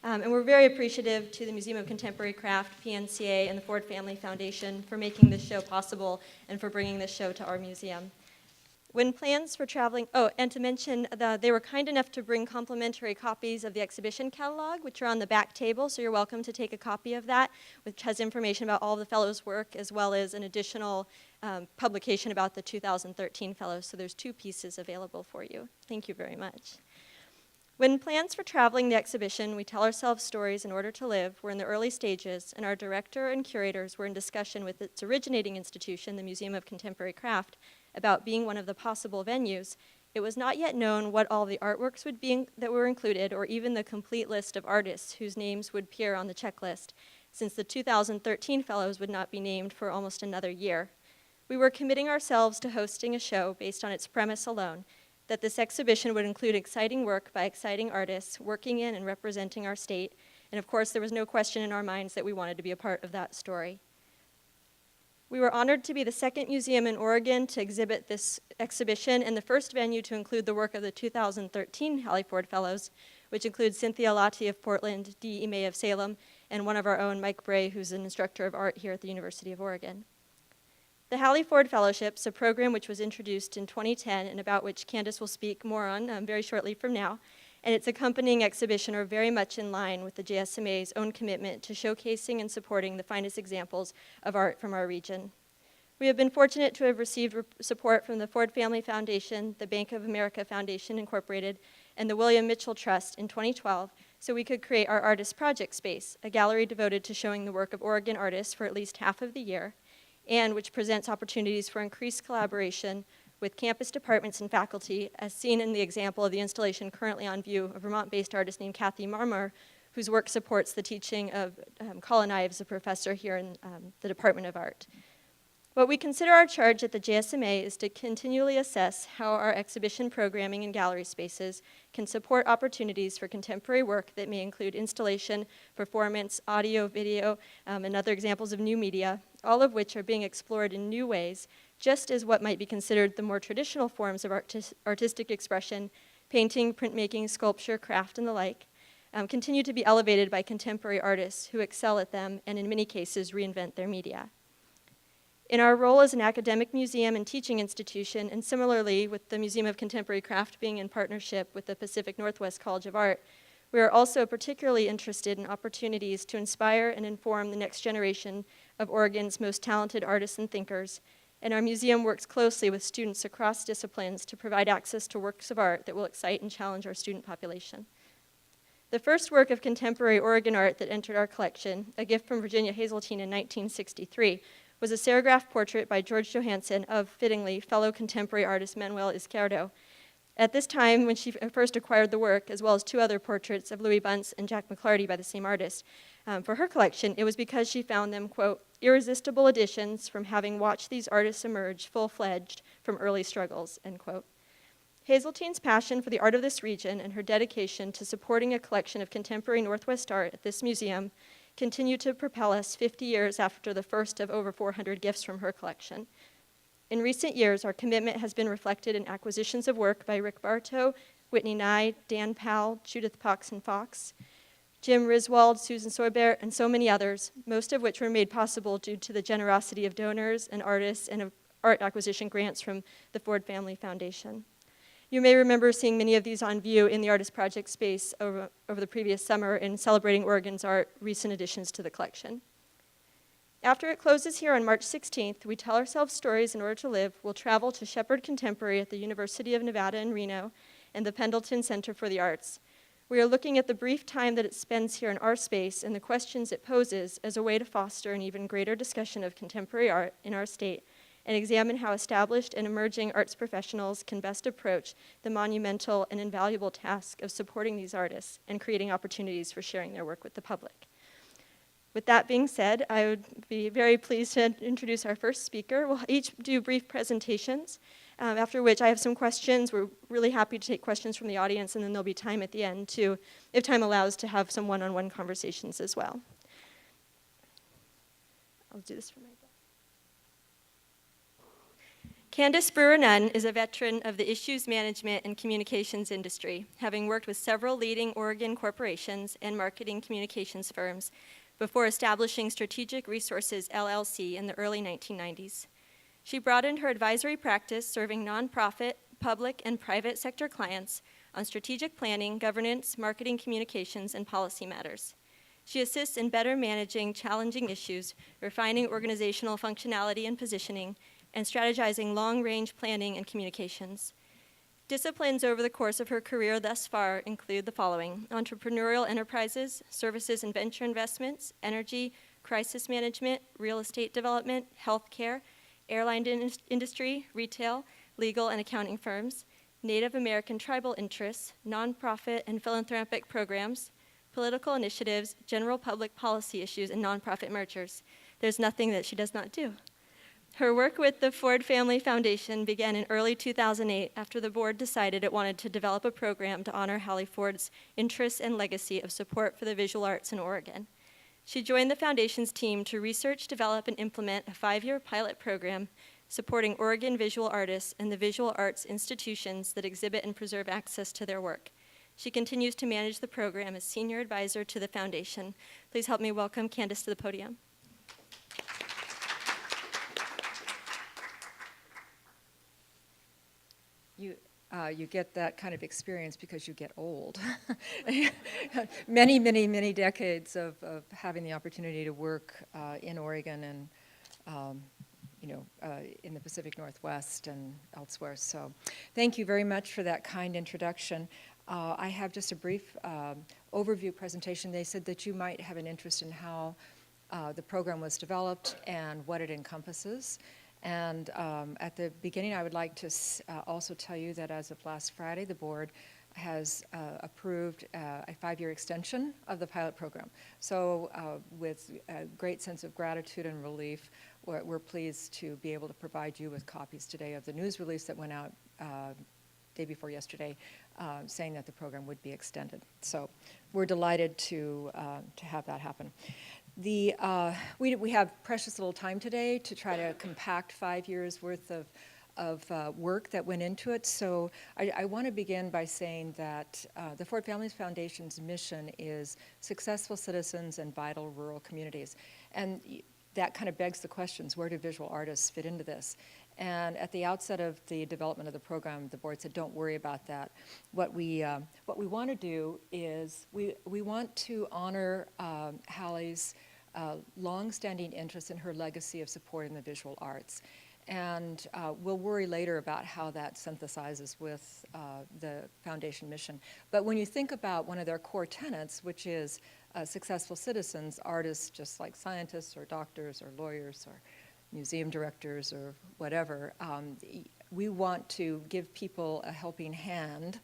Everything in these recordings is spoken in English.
And we're very appreciative to the Museum of Contemporary Craft, PNCA, and the Ford Family Foundation for making this show possible and for bringing this show to our museum. When plans for traveling, and to mention, they were kind enough to bring complimentary copies of the exhibition catalog, which are on the back table, so you're welcome to take a copy of that, which has information about all the fellows' work, as well as an additional publication about the 2013 fellows, so there's 2 pieces available for you. Thank you very much. When plans for traveling the exhibition, We Tell Ourselves Stories in Order to Live, were in the early stages, and our director and curators were in discussion with its originating institution, the Museum of Contemporary Craft, about being one of the possible venues, it was not yet known what all the artworks would be that were included, or even the complete list of artists whose names would appear on the checklist, since the 2013 fellows would not be named for almost another year. We were committing ourselves to hosting a show based on its premise alone, that this exhibition would include exciting work by exciting artists working in and representing our state, and of course there was no question in our minds that we wanted to be a part of that story. We were honored to be the second museum in Oregon to exhibit this exhibition and the first venue to include the work of the 2013 Hallie Ford Fellows, which includes Cynthia Lottie of Portland, D.E. May of Salem, and one of our own, Mike Bray, who's an instructor of art here at the University of Oregon. The Hallie Ford Fellowships, a program which was introduced in 2010 and about which Kandis will speak more on very shortly from now, and its accompanying exhibition are very much in line with the JSMA's own commitment to showcasing and supporting the finest examples of art from our region. We have been fortunate to have received support from the Ford Family Foundation, the Bank of America Foundation Incorporated, and the William Mitchell Trust in 2012, so we could create our Artist Project Space, a gallery devoted to showing the work of Oregon artists for at least half of the year, and which presents opportunities for increased collaboration with campus departments and faculty, as seen in the example of the installation currently on view of Vermont-based artist named Kathy Marmor, whose work supports the teaching of Colin Ives, a professor here in the Department of Art. What we consider our charge at the JSMA is to continually assess how our exhibition programming and gallery spaces can support opportunities for contemporary work that may include installation, performance, audio, video, and other examples of new media, all of which are being explored in new ways, just as what might be considered the more traditional forms of artistic expression, painting, printmaking, sculpture, craft, and the like, continue to be elevated by contemporary artists who excel at them and in many cases reinvent their media. In our role as an academic museum and teaching institution, and similarly with the Museum of Contemporary Craft being in partnership with the Pacific Northwest College of Art, we are also particularly interested in opportunities to inspire and inform the next generation of Oregon's most talented artists and thinkers, and our museum works closely with students across disciplines to provide access to works of art that will excite and challenge our student population. The first work of contemporary Oregon art that entered our collection, a gift from Virginia Hazeltine in 1963, was a serigraph portrait by George Johansen of, fittingly, fellow contemporary artist Manuel Izquierdo. At this time, when she first acquired the work, as well as 2 other portraits of Louis Bunce and Jack McClarty by the same artist, for her collection, it was because she found them, quote, irresistible additions from having watched these artists emerge full-fledged from early struggles, end quote. Hazeltine's passion for the art of this region and her dedication to supporting a collection of contemporary Northwest art at this museum continue to propel us 50 years after the first of over 400 gifts from her collection. In recent years, our commitment has been reflected in acquisitions of work by Rick Bartow, Whitney Nye, Dan Powell, Judith Poxon Fox, Jim Riswald, Susan Soybert, and so many others, most of which were made possible due to the generosity of donors and artists and of art acquisition grants from the Ford Family Foundation. You may remember seeing many of these on view in the Artist Project Space over the previous summer in celebrating Oregon's art, recent additions to the collection. After it closes here on March 16th, We Tell Ourselves Stories in Order to Live will travel to Shepherd Contemporary at the University of Nevada in Reno and the Pendleton Center for the Arts. We are looking at the brief time that it spends here in our space and the questions it poses as a way to foster an even greater discussion of contemporary art in our state and examine how established and emerging arts professionals can best approach the monumental and invaluable task of supporting these artists and creating opportunities for sharing their work with the public. With that being said, I would be very pleased to introduce our first speaker. We'll each do brief presentations, after which I have some questions. We're really happy to take questions from the audience, and then there'll be time at the end to, if time allows, to have some one-on-one conversations as well. I'll do this for my Candice Brewer Nunn is a veteran of the issues management and communications industry, having worked with several leading Oregon corporations and marketing communications firms before establishing Strategic Resources LLC in the early 1990s. She broadened her advisory practice serving nonprofit, public, and private sector clients on strategic planning, governance, marketing communications, and policy matters. She assists in better managing challenging issues, refining organizational functionality and positioning, and strategizing long-range planning and communications. Disciplines over the course of her career thus far include the following: entrepreneurial enterprises, services and venture investments, energy, crisis management, real estate development, healthcare, airline industry, retail, legal and accounting firms, Native American tribal interests, nonprofit and philanthropic programs, political initiatives, general public policy issues, and nonprofit mergers. There's nothing that she does not do. Her work with the Ford Family Foundation began in early 2008 after the board decided it wanted to develop a program to honor Hallie Ford's interests and legacy of support for the visual arts in Oregon. She joined the foundation's team to research, develop, and implement a 5-year pilot program supporting Oregon visual artists and the visual arts institutions that exhibit and preserve access to their work. She continues to manage the program as senior advisor to the foundation. Please help me welcome Candice to the podium. You get that kind of experience because you get old. Many decades of having the opportunity to work in Oregon and in the Pacific Northwest and elsewhere. So thank you very much for that kind introduction. I have just a brief overview presentation. They said that you might have an interest in how the program was developed and what it encompasses. And at the beginning, I would like to also tell you that as of last Friday, the board has approved a 5-year extension of the pilot program. So with a great sense of gratitude and relief, we're pleased to be able to provide you with copies today of the news release that went out day before yesterday, saying that the program would be extended. So we're delighted to have that happen. We have precious little time today to try to compact 5 years worth of work that went into it. So I want to begin by saying that the Ford Family Foundation's mission is successful citizens and vital rural communities. And that kind of begs the questions, where do visual artists fit into this? And at the outset of the development of the program, the board said, don't worry about that. What we want to do is we want to honor Hallie's long-standing interest in her legacy of supporting the visual arts. And we'll worry later about how that synthesizes with the foundation mission. But when you think about one of their core tenets, which is successful citizens, artists just like scientists or doctors or lawyers or museum directors or whatever, we want to give people a helping hand,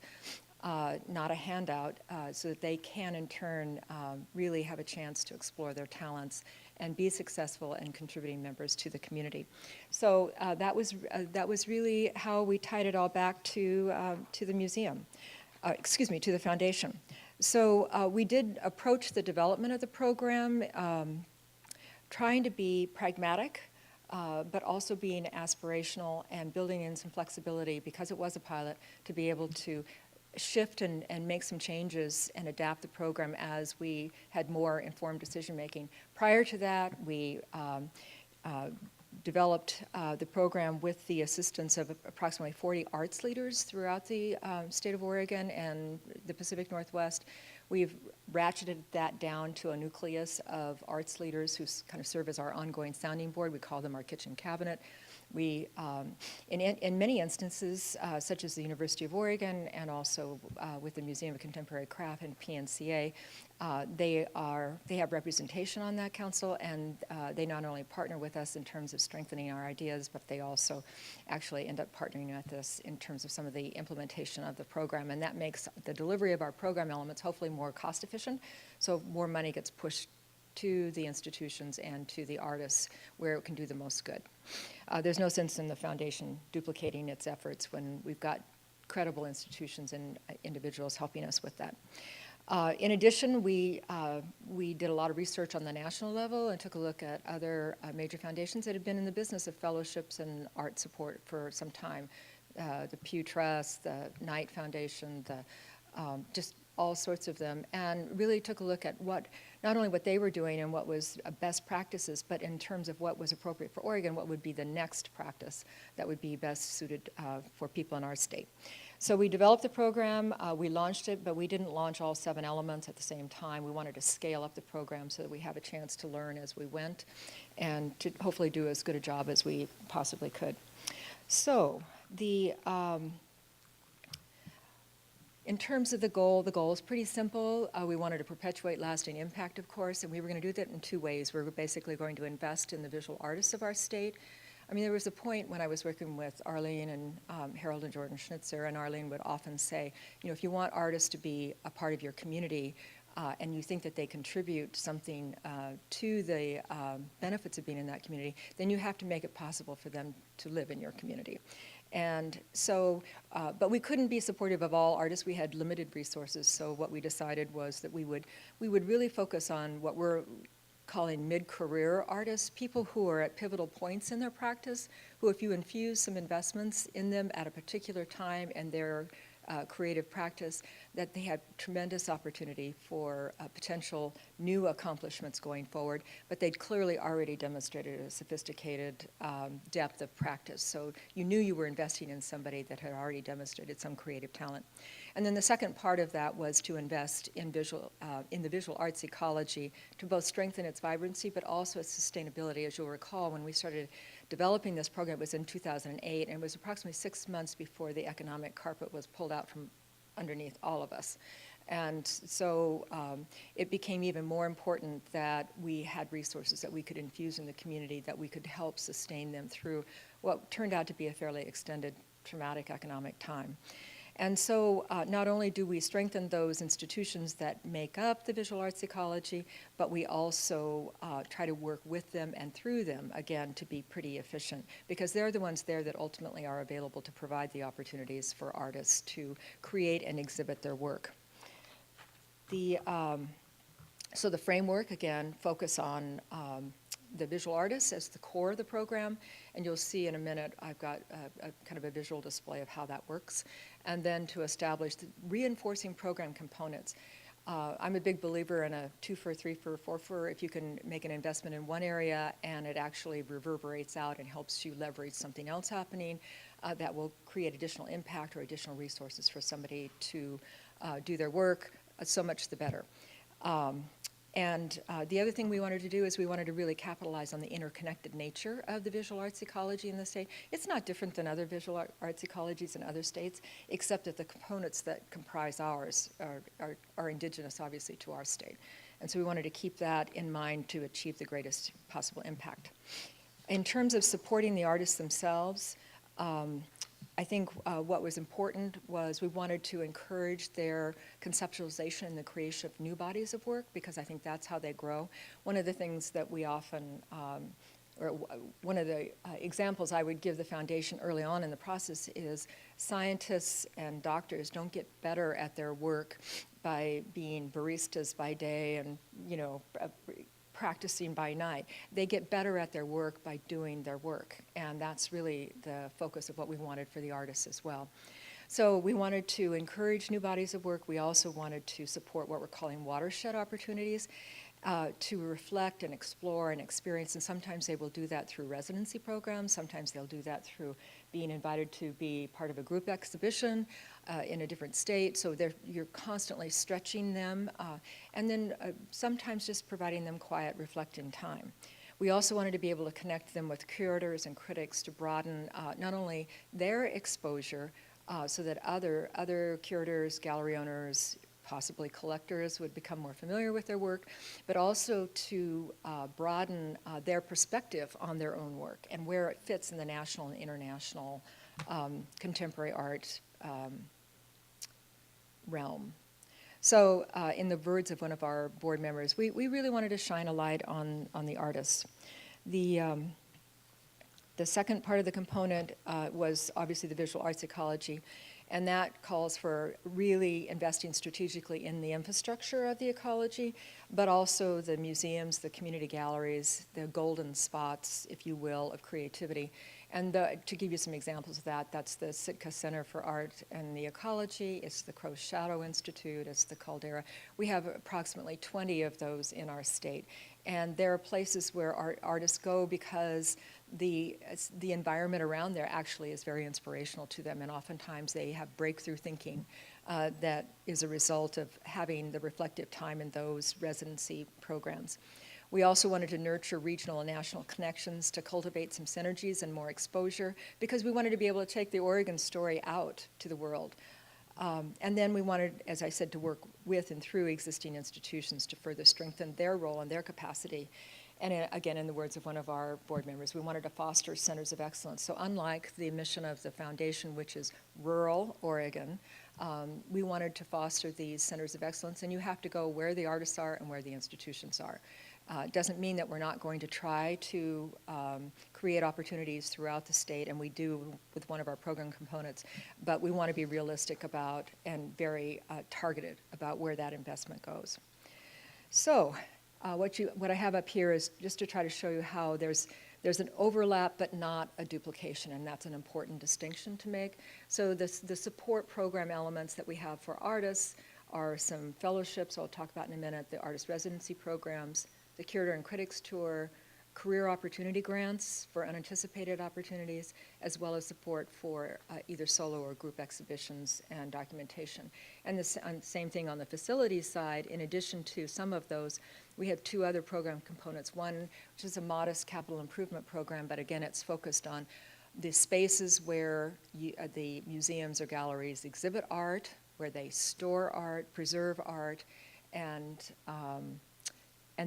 not a handout, so that they can in turn really have a chance to explore their talents and be successful and contributing members to the community. So that was really how we tied it all back to the museum, to the foundation. So we did approach the development of the program trying to be pragmatic, but also being aspirational and building in some flexibility, because it was a pilot, to be able to shift and make some changes and adapt the program as we had more informed decision making. Prior to that, we developed the program with the assistance of approximately 40 arts leaders throughout the state of Oregon and the Pacific Northwest. We've ratcheted that down to a nucleus of arts leaders who kind of serve as our ongoing sounding board. We call them our kitchen cabinet. We, in many instances, such as the University of Oregon and also with the Museum of Contemporary Craft and PNCA, they have representation on that council, and they not only partner with us in terms of strengthening our ideas, but they also actually end up partnering with us in terms of some of the implementation of the program, and that makes the delivery of our program elements hopefully more cost efficient, so more money gets pushed to the institutions and to the artists where it can do the most good. There's no sense in the foundation duplicating its efforts when we've got credible institutions and individuals helping us with that. In addition, we did a lot of research on the national level and took a look at other major foundations that had been in the business of fellowships and art support for some time. The Pew Trust, the Knight Foundation, just all sorts of them, and really took a look at not only what they were doing and what was best practices, but in terms of what was appropriate for Oregon, what would be the next practice that would be best suited for people in our state. So we developed the program, we launched it, but we didn't launch all 7 elements at the same time. We wanted to scale up the program so that we have a chance to learn as we went and to hopefully do as good a job as we possibly could. So in terms of the goal is pretty simple. We wanted to perpetuate lasting impact, of course, and we were going to do that in 2 ways. We were basically going to invest in the visual artists of our state. I mean, there was a point when I was working with Arlene and Harold and Jordan Schnitzer, and Arlene would often say, if you want artists to be a part of your community and you think that they contribute something to the benefits of being in that community, then you have to make it possible for them to live in your community. And so, but we couldn't be supportive of all artists. We had limited resources, so what we decided was that we would really focus on what we're calling mid-career artists, people who are at pivotal points in their practice, who if you infuse some investments in them at a particular time and their creative practice, that they have tremendous opportunity for potential new accomplishments going forward, but they'd clearly already demonstrated a sophisticated depth of practice. So you knew you were investing in somebody that had already demonstrated some creative talent. And then the second part of that was to invest in the visual arts ecology to both strengthen its vibrancy, but also its sustainability. As you'll recall, when we started developing this program, it was in 2008, and it was approximately 6 months before the economic carpet was pulled out from underneath all of us. And so it became even more important that we had resources that we could infuse in the community, that we could help sustain them through what turned out to be a fairly extended traumatic economic time. And so not only do we strengthen those institutions that make up the visual arts ecology, but we also try to work with them and through them, again, to be pretty efficient, because they're the ones there that ultimately are available to provide the opportunities for artists to create and exhibit their work. So the framework, again, focus on the visual artists as the core of the program, and you'll see in a minute I've got a kind of a visual display of how that works, and then to establish the reinforcing program components. I'm a big believer in a 2-for, 3-for, 4-for. If you can make an investment in one area and it actually reverberates out and helps you leverage something else happening, that will create additional impact or additional resources for somebody to do their work, so much the better. And the other thing we wanted to do is we wanted to really capitalize on the interconnected nature of the visual arts ecology in the state. It's not different than other visual arts ecologies in other states, except that the components that comprise ours are indigenous, obviously, to our state. And so we wanted to keep that in mind to achieve the greatest possible impact. In terms of supporting the artists themselves, I think what was important was we wanted to encourage their conceptualization and the creation of new bodies of work, because I think that's how they grow. One of the things that we often, or one of the examples I would give the foundation early on in the process is scientists and doctors don't get better at their work by being baristas by day and, practicing by night. They get better at their work by doing their work, and that's really the focus of what we wanted for the artists as well. So we wanted to encourage new bodies of work. We also wanted to support what we're calling watershed opportunities to reflect and explore and experience, and sometimes they will do that through residency programs, sometimes they'll do that through being invited to be part of a group exhibition in a different state, so you're constantly stretching them, and then sometimes just providing them quiet, reflecting time. We also wanted to be able to connect them with curators and critics to broaden not only their exposure, so that other curators, gallery owners, possibly collectors would become more familiar with their work, but also to broaden their perspective on their own work and where it fits in the national and international contemporary art realm. So in the words of one of our board members, we really wanted to shine a light on the artists. The second part of the component was obviously the visual arts ecology. And that calls for really investing strategically in the infrastructure of the ecology, but also the museums, the community galleries, the golden spots, if you will, of creativity. And to give you some examples of that, that's the Sitka Center for Art and the Ecology, it's the Crow Shadow Institute, it's the Caldera. We have approximately 20 of those in our state. And there are places where artists go because the environment around there actually is very inspirational to them, and oftentimes they have breakthrough thinking that is a result of having the reflective time in those residency programs. We also wanted to nurture regional and national connections to cultivate some synergies and more exposure, because we wanted to be able to take the Oregon story out to the world. And then we wanted, as I said, to work with and through existing institutions to further strengthen their role and their capacity. And again, in the words of one of our board members, we wanted to foster centers of excellence. So unlike the mission of the foundation, which is rural Oregon, we wanted to foster these centers of excellence, and you have to go where the artists are and where the institutions are. It doesn't mean that we're not going to try to create opportunities throughout the state, and we do with one of our program components, but we want to be realistic about and very targeted about where that investment goes. So what I have up here is just to try to show you how there's an overlap but not a duplication, and that's an important distinction to make. So the support program elements that we have for artists are some fellowships I'll talk about in a minute, the artist residency programs, the Curator and Critics Tour, career opportunity grants for unanticipated opportunities, as well as support for either solo or group exhibitions and documentation. And the same thing on the facilities side. In addition to some of those, we have two other program components. One, which is a modest capital improvement program, but again, it's focused on the spaces where the museums or galleries exhibit art, where they store art, preserve art, and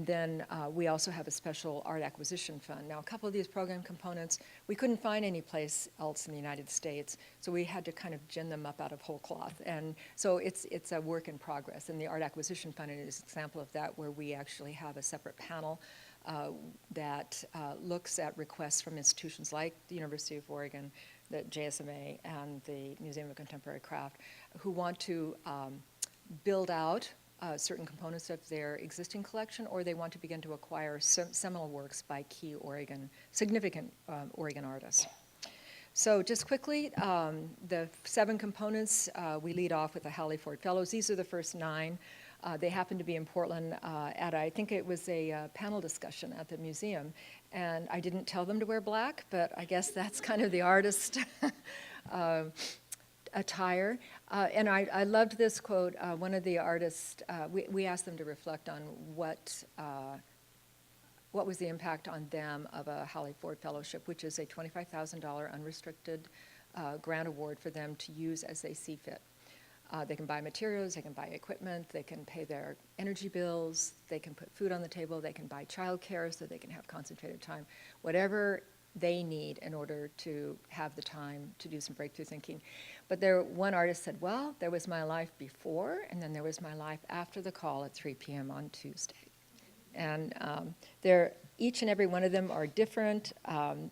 then we also have a special art acquisition fund. Now, a couple of these program components, we couldn't find any place else in the United States, so we had to kind of gin them up out of whole cloth. And so it's a work in progress. And the art acquisition fund is an example of that, where we actually have a separate panel that looks at requests from institutions like the University of Oregon, the JSMA, and the Museum of Contemporary Craft, who want to build out certain components of their existing collection, or they want to begin to acquire seminal works by key significant Oregon artists. So just quickly, the 7 components, we lead off with the Halley Ford Fellows. These are the first 9. They happened to be in Portland I think it was a panel discussion at the museum, and I didn't tell them to wear black, but I guess that's kind of the artist attire. And I loved this quote. One of the artists, we asked them to reflect on what was the impact on them of a Halley Ford Fellowship, which is a $25,000 unrestricted grant award for them to use as they see fit. They can buy materials, they can buy equipment, they can pay their energy bills, they can put food on the table, they can buy childcare so they can have concentrated time, whatever they need in order to have the time to do some breakthrough thinking. But one artist said, well, there was my life before, and then there was my life after the call at 3 p.m. on Tuesday. And each and every one of them are different.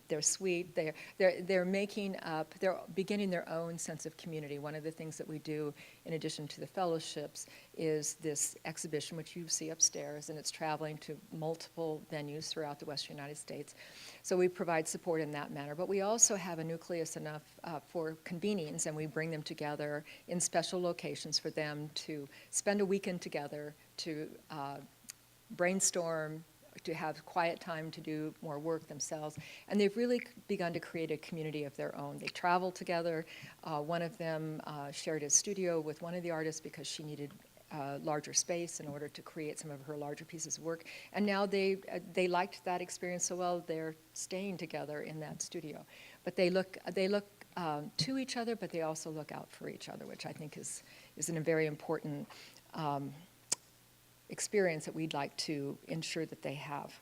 They're sweet. They're making up. They're beginning their own sense of community. One of the things that we do, in addition to the fellowships, is this exhibition, which you see upstairs, and it's traveling to multiple venues throughout the Western United States. So we provide support in that manner. But we also have a nucleus enough for convenings, and we bring them together in special locations for them to spend a weekend together, to brainstorm, to have quiet time to do more work themselves. And they've really begun to create a community of their own. They travel together. One of them shared his studio with one of the artists because she needed larger space in order to create some of her larger pieces of work. And now they liked that experience so well, they're staying together in that studio. But they look to each other, but they also look out for each other, which I think is a very important experience that we'd like to ensure that they have.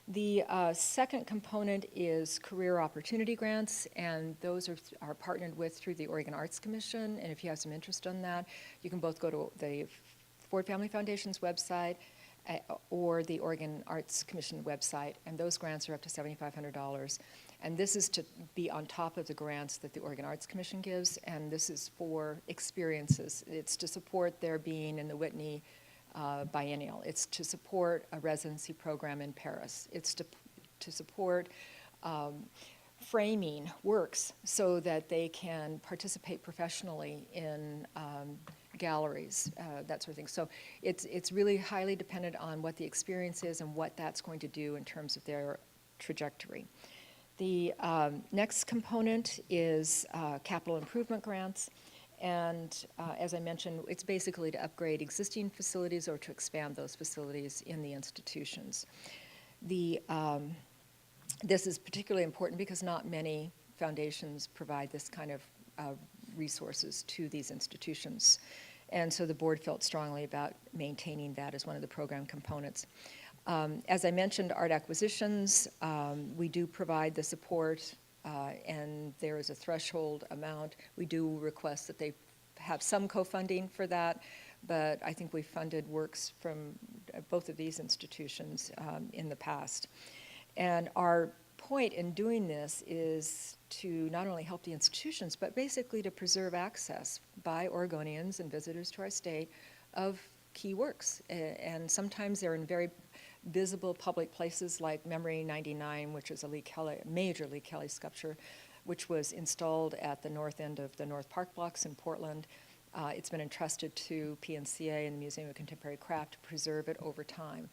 The second component is career opportunity grants, and those are partnered with through the Oregon Arts Commission. And if you have some interest in that, you can both go to the Ford Family Foundation's website or the Oregon Arts Commission website, and those grants are up to $7,500. And this is to be on top of the grants that the Oregon Arts Commission gives, and this is for experiences. It's to support their being in the Whitney Biennial. It's to support a residency program in Paris. It's to support framing works so that they can participate professionally in galleries, that sort of thing. So it's really highly dependent on what the experience is and what that's going to do in terms of their trajectory. The next component is capital improvement grants. And as I mentioned, it's basically to upgrade existing facilities or to expand those facilities in the institutions. This is particularly important because not many foundations provide this kind of resources to these institutions. And so the board felt strongly about maintaining that as one of the program components. As I mentioned, art acquisitions, we do provide the support, and there is a threshold amount. We do request that they have some co-funding for that, but I think we funded works from both of these institutions in the past. And our point in doing this is to not only help the institutions, but basically to preserve access by Oregonians and visitors to our state of key works. And sometimes they're in very visible public places like Memory 99, which is a major Lee Kelly sculpture, which was installed at the north end of the North Park blocks in Portland. It's been entrusted to PNCA and the Museum of Contemporary Craft to preserve it over time.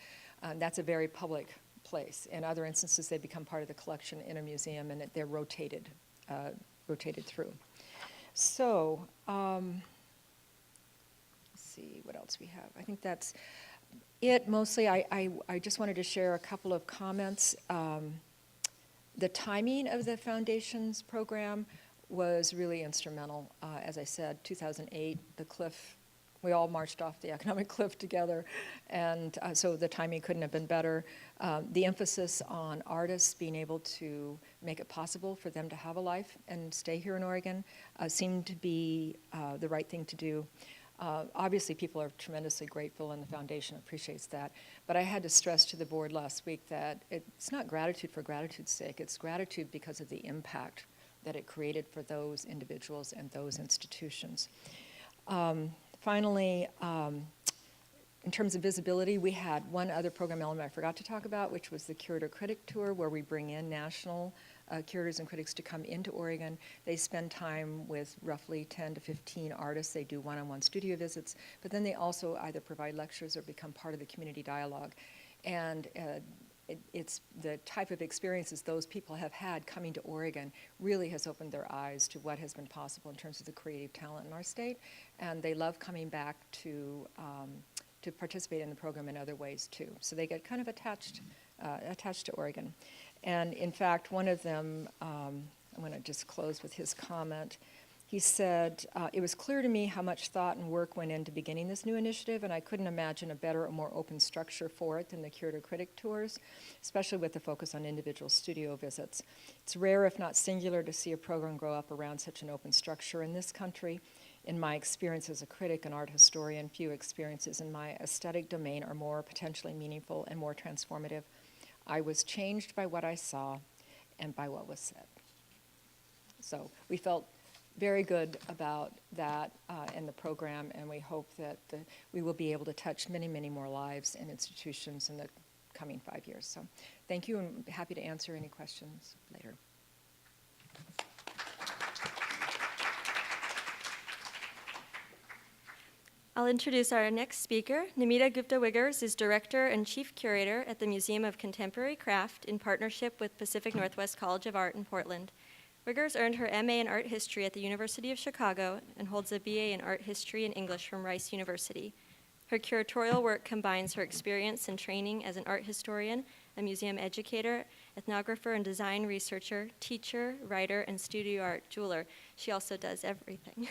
That's a very public place. In other instances, they become part of the collection in a museum, and they're rotated through. So, let's see what else we have. I think that's it. Mostly, I just wanted to share a couple of comments. The timing of the Foundations program was really instrumental. As I said, 2008, the cliff, we all marched off the economic cliff together, and so the timing couldn't have been better. The emphasis on artists being able to make it possible for them to have a life and stay here in Oregon seemed to be the right thing to do. Obviously, people are tremendously grateful, and the foundation appreciates that. But I had to stress to the board last week that it's not gratitude for gratitude's sake. It's gratitude because of the impact that it created for those individuals and those institutions. Finally, in terms of visibility, we had one other program element I forgot to talk about, which was the Curator Critic Tour, where we bring in national curators and critics to come into Oregon. They spend time with roughly 10 to 15 artists. They do one-on-one studio visits, but then they also either provide lectures or become part of the community dialogue. And it's the type of experiences those people have had coming to Oregon really has opened their eyes to what has been possible in terms of the creative talent in our state, and they love coming back to participate in the program in other ways too. So they get kind of attached to Oregon. And in fact, one of them, I'm going to just close with his comment. He said, it was clear to me how much thought and work went into beginning this new initiative, and I couldn't imagine a better or more open structure for it than the Curator Critic Tours, especially with the focus on individual studio visits. It's rare, if not singular, to see a program grow up around such an open structure in this country. In my experience as a critic and art historian, few experiences in my aesthetic domain are more potentially meaningful and more transformative. I was changed by what I saw and by what was said. So we felt very good about that and the program, and we hope that we will be able to touch many, many more lives and institutions in the coming 5 years. So thank you, and I'm happy to answer any questions later. I'll introduce our next speaker. Namita Gupta Wiggers is Director and Chief Curator at the Museum of Contemporary Craft in partnership with Pacific Northwest College of Art in Portland. Wiggers earned her MA in Art History at the University of Chicago and holds a BA in Art History and English from Rice University. Her curatorial work combines her experience and training as an art historian, a museum educator, ethnographer and design researcher, teacher, writer, and studio art jeweler. She also does everything.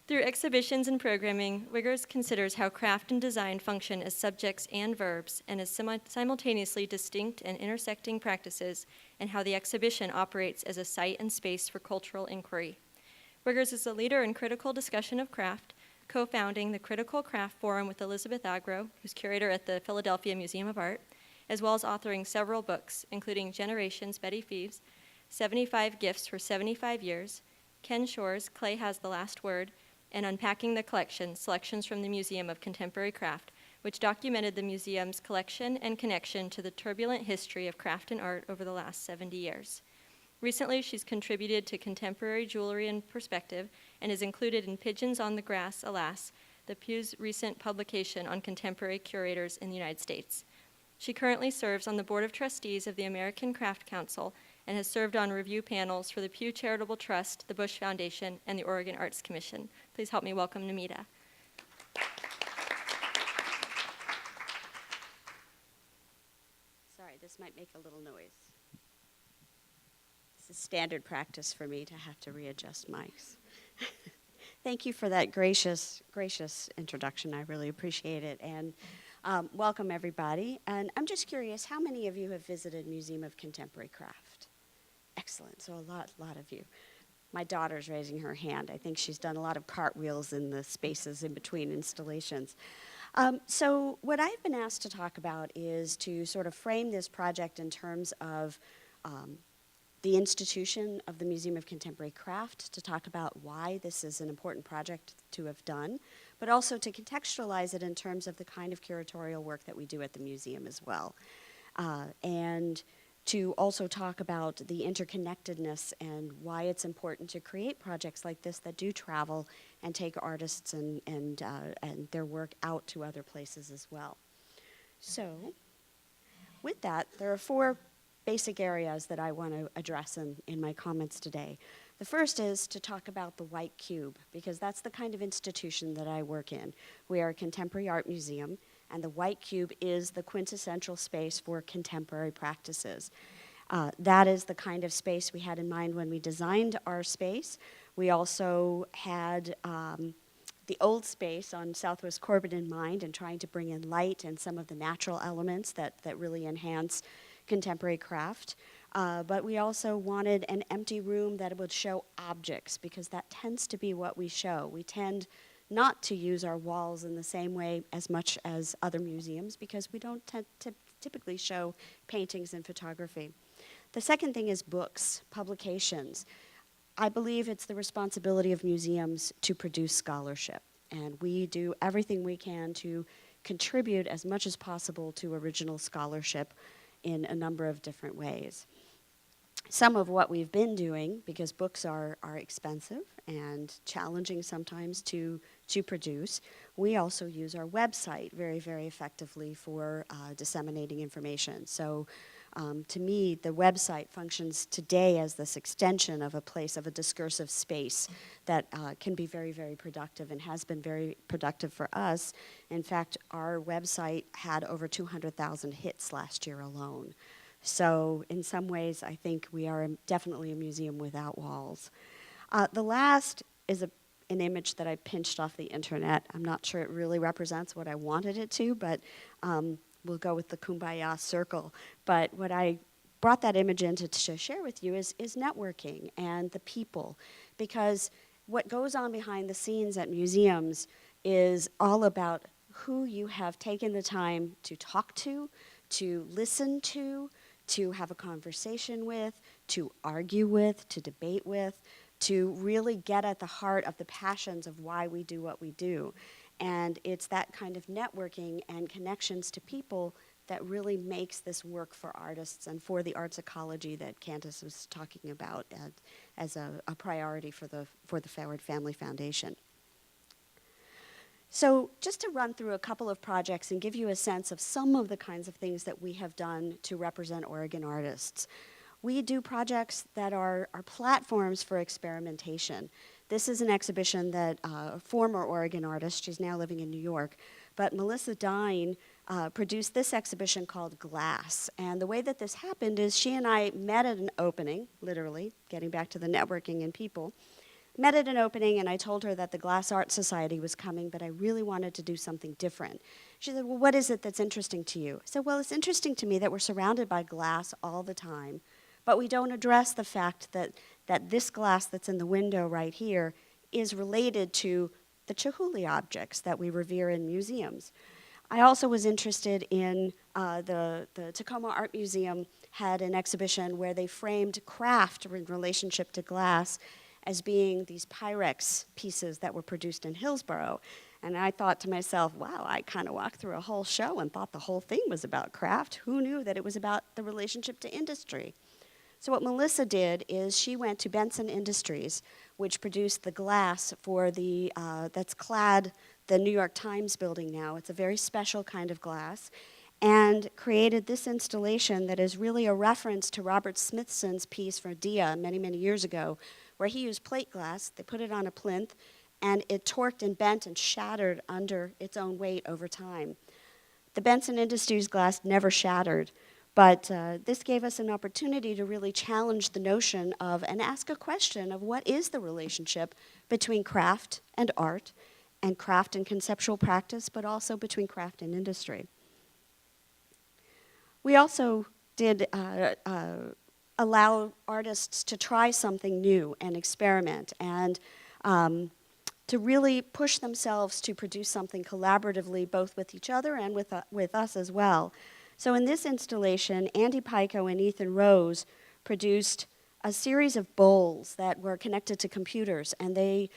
Through exhibitions and programming, Wiggers considers how craft and design function as subjects and verbs and as simultaneously distinct and intersecting practices, and how the exhibition operates as a site and space for cultural inquiry. Wiggers is a leader in critical discussion of craft, co-founding the Critical Craft Forum with Elizabeth Agro, who's curator at the Philadelphia Museum of Art, as well as authoring several books, including Generations, Betty Feeves, 75 Gifts for 75 Years, Ken Shore's Clay Has the Last Word, and Unpacking the Collection, Selections from the Museum of Contemporary Craft, which documented the museum's collection and connection to the turbulent history of craft and art over the last 70 years. Recently, she's contributed to Contemporary Jewelry and Perspective and is included in Pigeons on the Grass, Alas, the Pew's recent publication on contemporary curators in the United States. She currently serves on the Board of Trustees of the American Craft Council and has served on review panels for the Pew Charitable Trust, the Bush Foundation, and the Oregon Arts Commission. Please help me welcome Namita. Sorry, this might make a little noise. This is standard practice for me to have to readjust mics. Thank you for that gracious introduction. I really appreciate it. And welcome, everybody. And I'm just curious, how many of you have visited Museum of Contemporary Craft? Excellent. So a lot of you. My daughter's raising her hand. I think she's done a lot of cartwheels in the spaces in between installations. So what I've been asked to talk about is to sort of frame this project in terms of the institution of the Museum of Contemporary Craft, to talk about why this is an important project to have done, but also to contextualize it in terms of the kind of curatorial work that we do at the museum as well. And to also talk about the interconnectedness and why it's important to create projects like this that do travel and take artists and their work out to other places as well. So, with that, there are 4 basic areas that I want to address in my comments today. The first is to talk about the White Cube, because that's the kind of institution that I work in. We are a contemporary art museum, and the White Cube is the quintessential space for contemporary practices. That is the kind of space we had in mind when we designed our space. We also had the old space on Southwest Corbin in mind, and trying to bring in light and some of the natural elements that really enhance contemporary craft. But we also wanted an empty room that would show objects, because that tends to be what we show. We tend not to use our walls in the same way as much as other museums, because we don't tend to typically show paintings and photography. The second thing is books, publications. I believe it's the responsibility of museums to produce scholarship, and we do everything we can to contribute as much as possible to original scholarship in a number of different ways. Some of what we've been doing, because books are expensive and challenging sometimes to produce, we also use our website very, very effectively for disseminating information. So to me, the website functions today as this extension of a place, of a discursive space that can be very, very productive, and has been very productive for us. In fact, our website had over 200,000 hits last year alone. So in some ways, I think we are definitely a museum without walls. The last is an image that I pinched off the internet. I'm not sure it really represents what I wanted it to, but we'll go with the kumbaya circle. But what I brought that image in to share with you is networking and the people. Because what goes on behind the scenes at museums is all about who you have taken the time to talk to listen to have a conversation with, to argue with, to debate with, to really get at the heart of the passions of why we do what we do. And it's that kind of networking and connections to people that really makes this work for artists and for the arts ecology that Kandis was talking about as a priority for the Forward Family Foundation. So just to run through a couple of projects and give you a sense of some of the kinds of things that we have done to represent Oregon artists. We do projects that are platforms for experimentation. This is an exhibition that a former Oregon artist, she's now living in New York, but Melissa Dine produced this exhibition called Glass. And the way that this happened is she and I met at an opening, literally, getting back to the networking and people, met at an opening, and I told her that the Glass Art Society was coming, but I really wanted to do something different. She said, well, what is it that's interesting to you? I said, well, it's interesting to me that we're surrounded by glass all the time, but we don't address the fact that this glass that's in the window right here is related to the Chihuly objects that we revere in museums. I also was interested in the Tacoma Art Museum had an exhibition where they framed craft in relationship to glass as being these Pyrex pieces that were produced in Hillsborough. And I thought to myself, wow, I kind of walked through a whole show and thought the whole thing was about craft. Who knew that it was about the relationship to industry? So what Melissa did is she went to Benson Industries, which produced the glass for the that's clad the New York Times building now. It's a very special kind of glass, and created this installation that is really a reference to Robert Smithson's piece for Dia many, many years ago, where he used plate glass. They put it on a plinth, and it torqued and bent and shattered under its own weight over time. The Benson Industries glass never shattered, but this gave us an opportunity to really challenge the notion of and ask a question of what is the relationship between craft and art, and craft and conceptual practice, but also between craft and industry. We also did allow artists to try something new and experiment, and to really push themselves to produce something collaboratively, both with each other and with us as well. So in this installation, Andy Pico and Ethan Rose produced a series of bowls that were connected to computers, and they,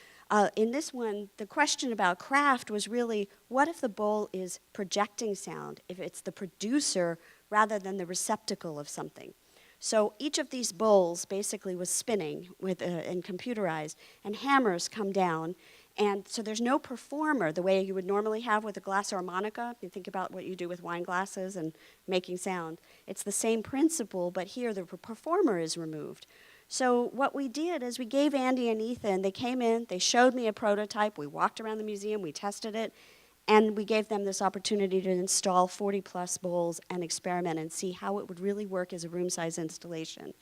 in this one, the question about craft was really, what if the bowl is projecting sound, if it's the producer rather than the receptacle of something? So each of these bowls basically was spinning and computerized, and hammers come down, and so there's no performer the way you would normally have with a glass harmonica. You think about what you do with wine glasses and making sound. It's the same principle, but here the performer is removed. So what we did is we gave Andy and Ethan, they came in, they showed me a prototype, we walked around the museum, we tested it, and we gave them this opportunity to install 40-plus bowls and experiment and see how it would really work as a room-size installation.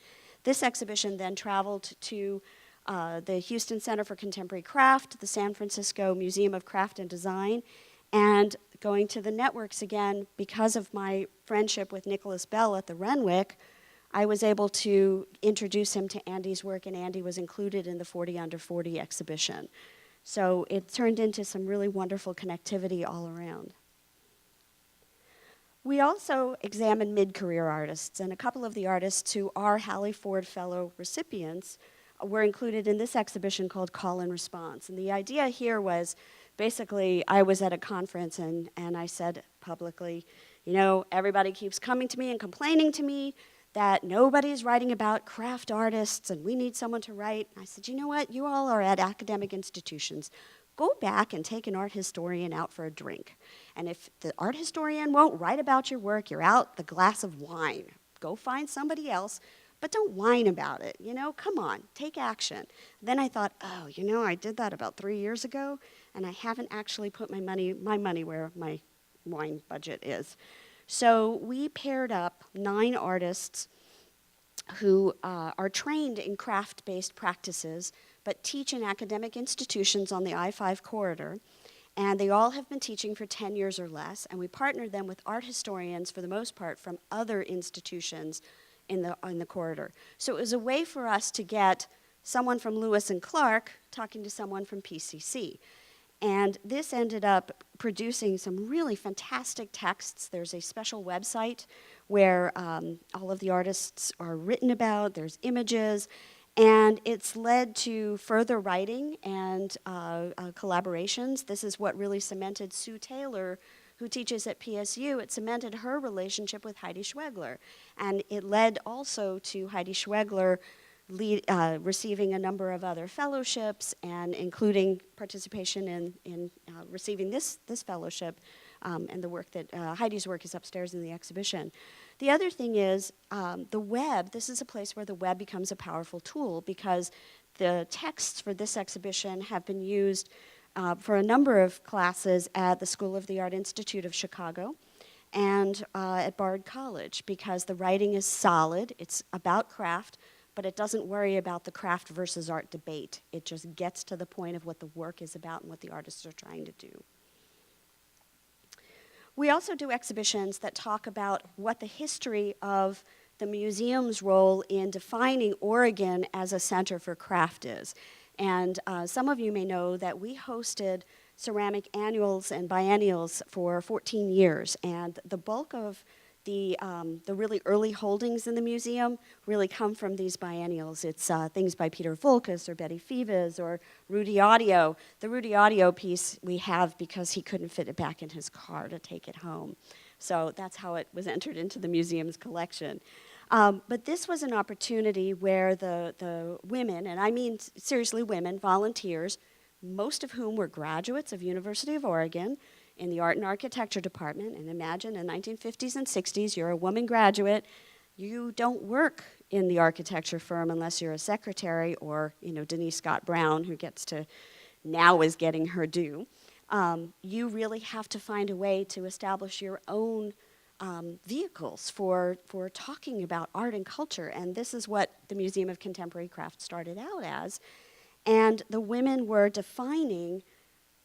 This exhibition then traveled to the Houston Center for Contemporary Craft, the San Francisco Museum of Craft and Design, and going to the networks again, because of my friendship with Nicholas Bell at the Renwick, I was able to introduce him to Andy's work, and Andy was included in the 40 Under 40 exhibition. So it turned into some really wonderful connectivity all around. We also examined mid-career artists, and a couple of the artists who are Hallie Ford Fellow recipients were included in this exhibition called Call and Response. And the idea here was, basically, I was at a conference and I said publicly, you know, everybody keeps coming to me and complaining to me that nobody's writing about craft artists and we need someone to write. And I said, you know what, you all are at academic institutions. Go back and take an art historian out for a drink. And if the art historian won't write about your work, you're out the glass of wine. Go find somebody else, but don't whine about it, you know, come on, take action. Then I thought, oh, you know, I did that about 3 years ago, and I haven't actually put my money where my wine budget is. So we paired up 9 artists who are trained in craft-based practices, but teach in academic institutions on the I-5 corridor, and they all have been teaching for 10 years or less, and we partnered them with art historians, for the most part, from other institutions in the corridor. So it was a way for us to get someone from Lewis and Clark talking to someone from PCC. And this ended up producing some really fantastic texts. There's a special website where all of the artists are written about, there's images, and it's led to further writing and collaborations. This is what really cemented Sue Taylor, who teaches at PSU. It cemented her relationship with Heidi Schwegler. And it led also to Heidi Schwegler receiving a number of other fellowships, and including participation in receiving this fellowship, and the work that Heidi's work is upstairs in the exhibition. The other thing is the web. This is a place where the web becomes a powerful tool, because the texts for this exhibition have been used for a number of classes at the School of the Art Institute of Chicago and at Bard College, because the writing is solid, it's about craft, but it doesn't worry about the craft versus art debate. It just gets to the point of what the work is about and what the artists are trying to do. We also do exhibitions that talk about what the history of the museum's role in defining Oregon as a center for craft is. And some of you may know that we hosted ceramic annuals and biennials for 14 years, and the bulk of the really early holdings in the museum really come from these biennials. It's things by Peter Volkus or Betty Fevas or Rudy Audio. The Rudy Audio piece we have because he couldn't fit it back in his car to take it home. So that's how it was entered into the museum's collection. But this was an opportunity where the women, and I mean seriously women, volunteers, most of whom were graduates of University of Oregon in the art and architecture department. And imagine in the 1950s and 60s, you're a woman graduate, you don't work in the architecture firm unless you're a secretary or, Denise Scott Brown, who now is getting her due. You really have to find a way to establish your own vehicles for talking about art and culture. And this is what the Museum of Contemporary Craft started out as. And the women were defining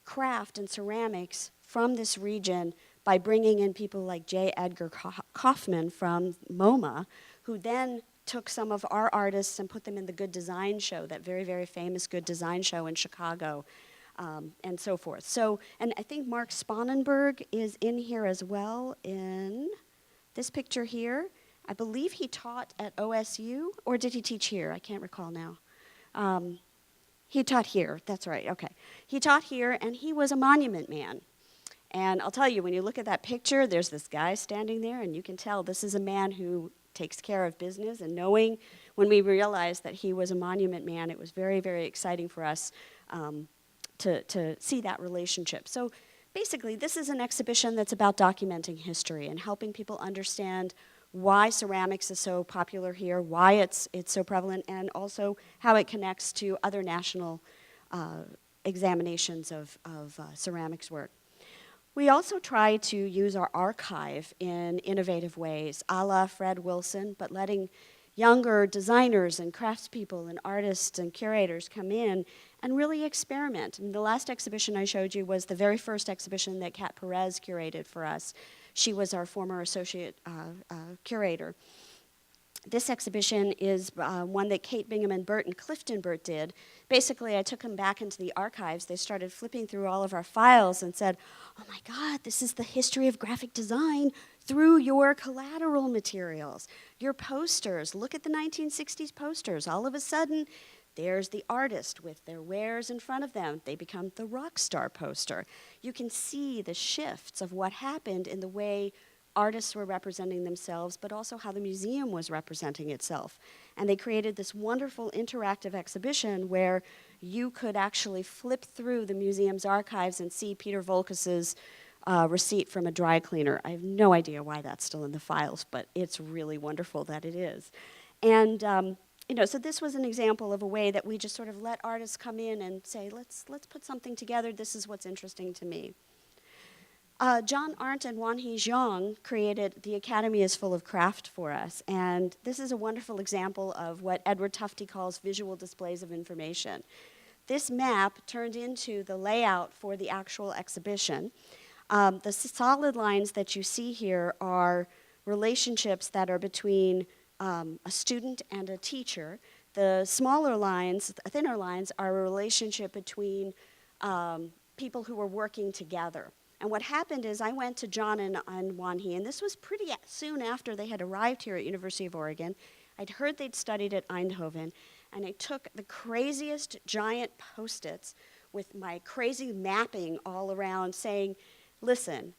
craft and ceramics from this region by bringing in people like J. Edgar Kaufman from MoMA, who then took some of our artists and put them in the Good Design Show, that very, very famous Good Design Show in Chicago, and so forth. So, and I think Mark Spanenberg is in here as well in this picture here. I believe he taught at OSU, or did he teach here? I can't recall now. He taught here, that's right, okay. He taught here, and he was a monument man. And I'll tell you, when you look at that picture, there's this guy standing there, and you can tell this is a man who takes care of business. And knowing, when we realized that he was a monument man, it was very, very exciting for us to see that relationship. So basically, this is an exhibition that's about documenting history and helping people understand why ceramics is so popular here, why it's so prevalent, and also how it connects to other national examinations of ceramics work. We also try to use our archive in innovative ways, a la Fred Wilson, but letting younger designers and craftspeople and artists and curators come in and really experiment. And the last exhibition I showed you was the very first exhibition that Kat Perez curated for us. She was our former associate curator. This exhibition is one that Kate Bingham and Burton Cliftonbert did. Basically, I took them back into the archives. They started flipping through all of our files and said, oh my God, this is the history of graphic design through your collateral materials, your posters. Look at the 1960s posters. All of a sudden, there's the artist with their wares in front of them. They become the rock star poster. You can see the shifts of what happened in the way artists were representing themselves, but also how the museum was representing itself. And they created this wonderful interactive exhibition where you could actually flip through the museum's archives and see Peter Volkus's receipt from a dry cleaner. I have no idea why that's still in the files, but it's really wonderful that it is. And so this was an example of a way that we just sort of let artists come in and say, let's put something together. This is what's interesting to me. John Arndt and Wan-Hee Zhang created The Academy is Full of Craft for us, and this is a wonderful example of what Edward Tufte calls visual displays of information. This map turned into the layout for the actual exhibition. The solid lines that you see here are relationships that are between a student and a teacher. The smaller lines, the thinner lines, are a relationship between people who were working together. And what happened is I went to John and Wan-Hee, and this was pretty soon after they had arrived here at University of Oregon. I'd heard they'd studied at Eindhoven, and I took the craziest giant Post-its with my crazy mapping all around saying, listen,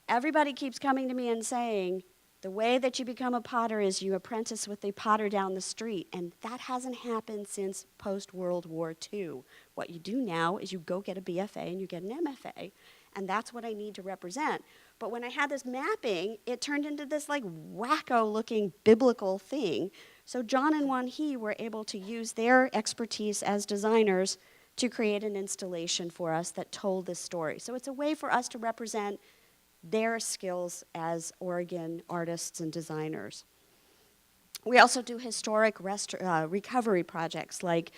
everybody keeps coming to me and saying, the way that you become a potter is you apprentice with the potter down the street, and that hasn't happened since post-World War II. What you do now is you go get a BFA and you get an MFA, and that's what I need to represent. But when I had this mapping, it turned into this like wacko-looking biblical thing. So John and Wan-Hee were able to use their expertise as designers to create an installation for us that told this story. So it's a way for us to represent their skills as Oregon artists and designers. We also do historic recovery projects like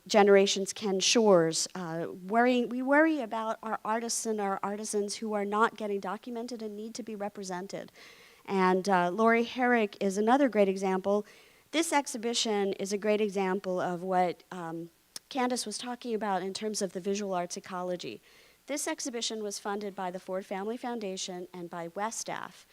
Generations Ken Shores. We worry about our artists and our artisans who are not getting documented and need to be represented. And Lori Herrick is another great example. This exhibition is a great example of what Kandis was talking about in terms of the visual arts ecology. This exhibition was funded by the Ford Family Foundation and by WESTAF.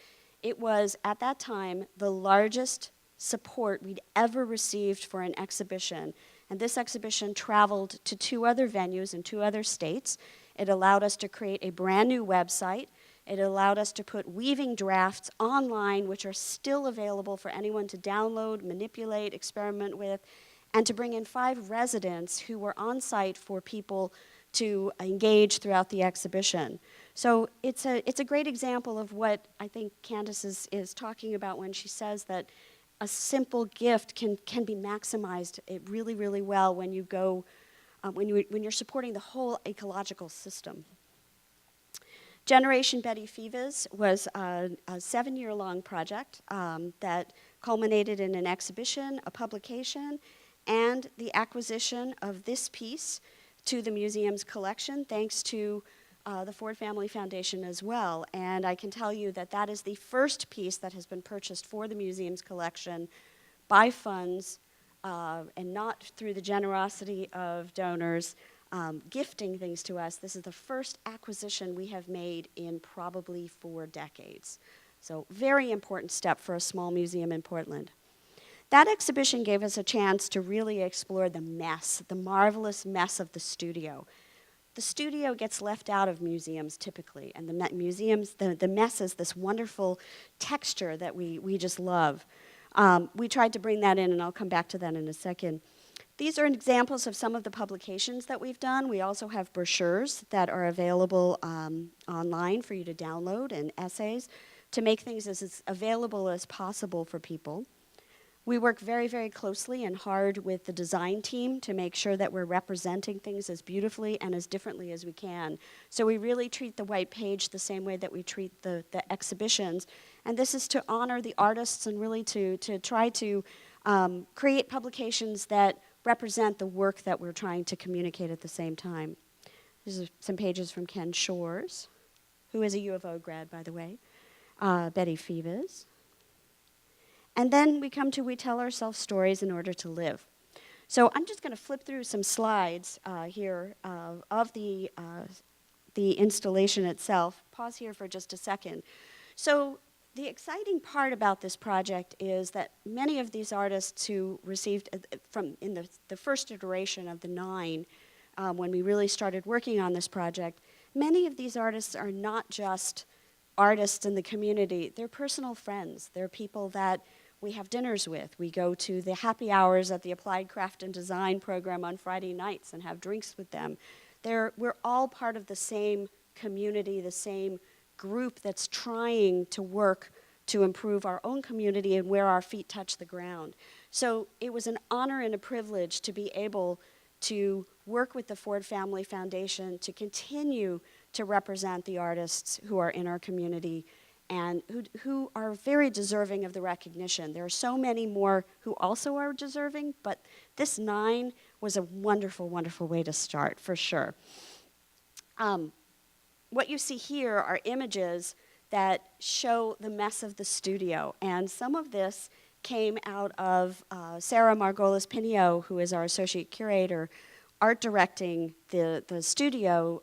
It was, at that time, the largest support we'd ever received for an exhibition. And this exhibition traveled to 2 other venues in 2 other states. It allowed us to create a brand new website. It allowed us to put weaving drafts online, which are still available for anyone to download, manipulate, experiment with, and to bring in 5 residents who were on site for people to engage throughout the exhibition. So it's a great example of what I think Kandis is talking about when she says that a simple gift can be maximized really, really well when you go, when you're supporting the whole ecological system. Generation Betty Fivas was a 7-year-long project that culminated in an exhibition, a publication, and the acquisition of this piece to the museum's collection, thanks to the Ford Family Foundation as well. And I can tell you that that is the first piece that has been purchased for the museum's collection by funds and not through the generosity of donors gifting things to us. This is the first acquisition we have made in probably 4 decades. So very important step for a small museum in Portland. That exhibition gave us a chance to really explore the mess, the marvelous mess of the studio. The studio gets left out of museums typically, and the mess is this wonderful texture that we just love. We tried to bring that in, and I'll come back to that in a second. These are examples of some of the publications that we've done. We also have brochures that are available online for you to download, and essays to make things as available as possible for people. We work very, very closely and hard with the design team to make sure that we're representing things as beautifully and as differently as we can. So we really treat the white page the same way that we treat the exhibitions. And this is to honor the artists and really to try to create publications that represent the work that we're trying to communicate at the same time. These are some pages from Ken Shores, who is a U of O grad, by the way, Betty Fivas. And then we come to We Tell Ourselves Stories in Order to Live. So I'm just going to flip through some slides here of the installation itself. Pause here for just a second. So the exciting part about this project is that many of these artists who received, in the first iteration of the 9, when we really started working on this project, many of these artists are not just artists in the community. They're personal friends. They're people that we have dinners with. We go to the happy hours at the Applied Craft and Design program on Friday nights and have drinks with them. We're all part of the same community, the same group that's trying to work to improve our own community and where our feet touch the ground. So it was an honor and a privilege to be able to work with the Ford Family Foundation to continue to represent the artists who are in our community and who are very deserving of the recognition. There are so many more who also are deserving, but this 9 was a wonderful, wonderful way to start, for sure. What you see here are images that show the mess of the studio, and some of this came out of Sarah Margolis-Pinio, who is our associate curator, art directing the studio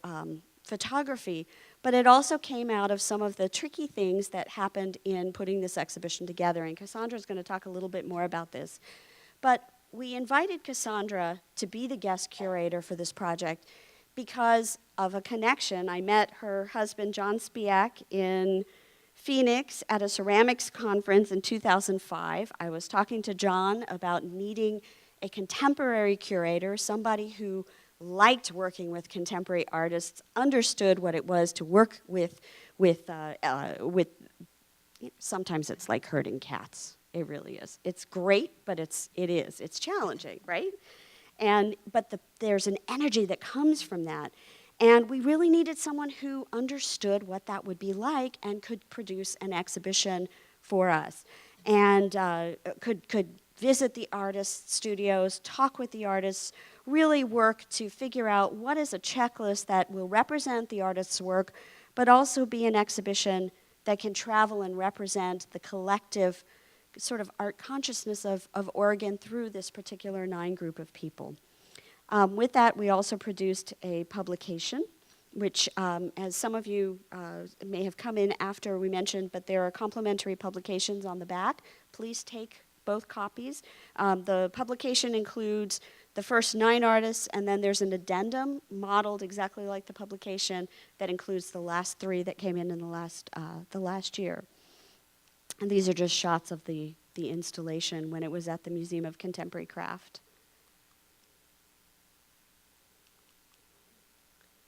photography, but it also came out of some of the tricky things that happened in putting this exhibition together, and Cassandra is going to talk a little bit more about this. But we invited Cassandra to be the guest curator for this project because of a connection. I met her husband, John Spiak, in Phoenix at a ceramics conference in 2005. I was talking to John about needing a contemporary curator, somebody who liked working with contemporary artists, understood what it was to work with sometimes it's like herding cats. It really is. It's great, but it's challenging, right? But there's an energy that comes from that. And we really needed someone who understood what that would be like and could produce an exhibition for us. And could visit the artists' studios, talk with the artists, really work to figure out what is a checklist that will represent the artist's work, but also be an exhibition that can travel and represent the collective sort of art consciousness of Oregon through this particular 9 group of people. With that, we also produced a publication which, as some of you may have come in after we mentioned, but there are complimentary publications on the back. Please take both copies. The publication includes the first 9 artists, and then there's an addendum modeled exactly like the publication that includes the last 3 that came in the last year. And these are just shots of the installation when it was at the Museum of Contemporary Craft.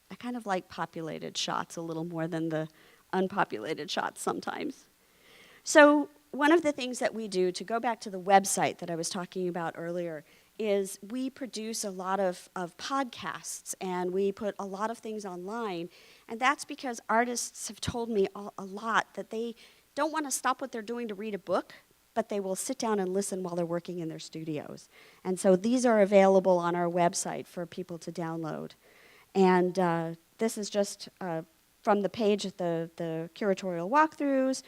I kind of like populated shots a little more than the unpopulated shots sometimes. So one of the things that we do, to go back to the website that I was talking about earlier, is we produce a lot of podcasts, and we put a lot of things online. And that's because artists have told me a lot that they don't want to stop what they're doing to read a book, but they will sit down and listen while they're working in their studios. And so these are available on our website for people to download. And this is just from the page, the curatorial walkthroughs,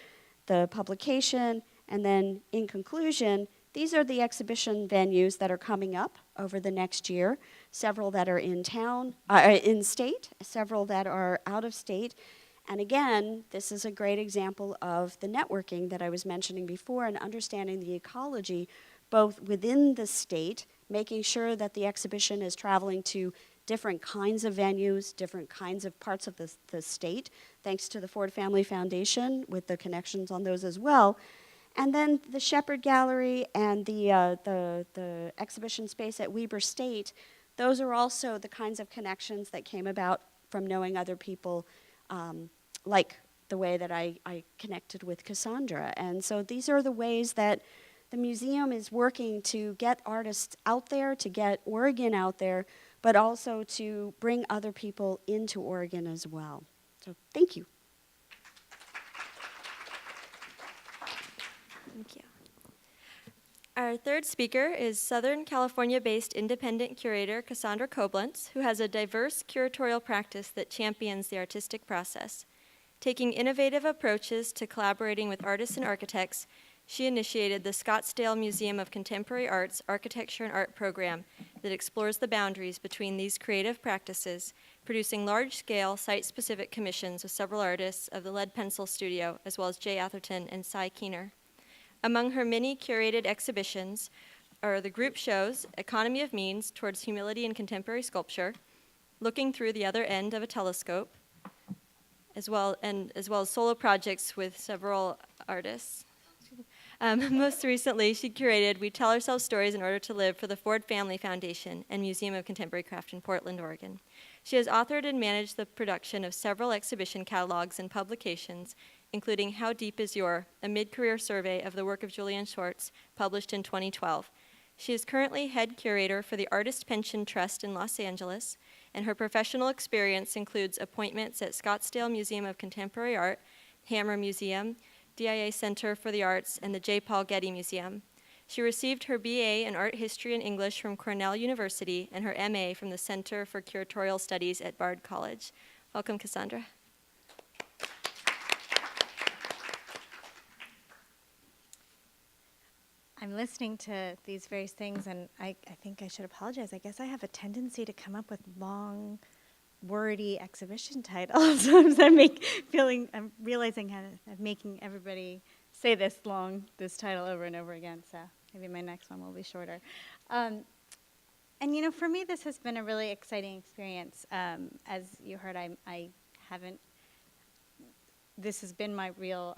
the publication, and then in conclusion, these are the exhibition venues that are coming up over the next year. Several that are in town, in state, several that are out of state. And again, this is a great example of the networking that I was mentioning before and understanding the ecology both within the state, making sure that the exhibition is traveling to different kinds of venues, different kinds of parts of the state, thanks to the Ford Family Foundation with the connections on those as well. And then the Shepherd Gallery and the exhibition space at Weber State, those are also the kinds of connections that came about from knowing other people, like the way that I connected with Cassandra. And so these are the ways that the museum is working to get artists out there, to get Oregon out there, but also to bring other people into Oregon as well. So thank you. Thank you. Our third speaker is Southern California-based independent curator Cassandra Coblentz, who has a diverse curatorial practice that champions the artistic process. Taking innovative approaches to collaborating with artists and architects, she initiated the Scottsdale Museum of Contemporary Art's Architecture and Art program that explores the boundaries between these creative practices, producing large-scale, site-specific commissions with several artists of the Lead Pencil Studio, as well as Jay Atherton and Cy Keener. Among her many curated exhibitions are the group shows Economy of Means Towards Humility in Contemporary Sculpture, Looking Through the Other End of a Telescope, as well as solo projects with several artists. Most recently, she curated We Tell Ourselves Stories in Order to Live for the Ford Family Foundation and Museum of Contemporary Craft in Portland, Oregon. She has authored and managed the production of several exhibition catalogs and publications, including How Deep Is Your, a mid-career survey of the work of Julian Schwartz, published in 2012. She is currently head curator for the Artist Pension Trust in Los Angeles, and her professional experience includes appointments at Scottsdale Museum of Contemporary Art, Hammer Museum, DIA Center for the Arts, and the J. Paul Getty Museum. She received her BA in Art History and English from Cornell University and her MA from the Center for Curatorial Studies at Bard College. Welcome, Cassandra. I'm listening to these various things, and I think I should apologize. I guess I have a tendency to come up with long, wordy exhibition titles. I'm realizing how I'm making everybody say this title over and over again, so maybe my next one will be shorter. And for me, this has been a really exciting experience. As you heard, this has been my real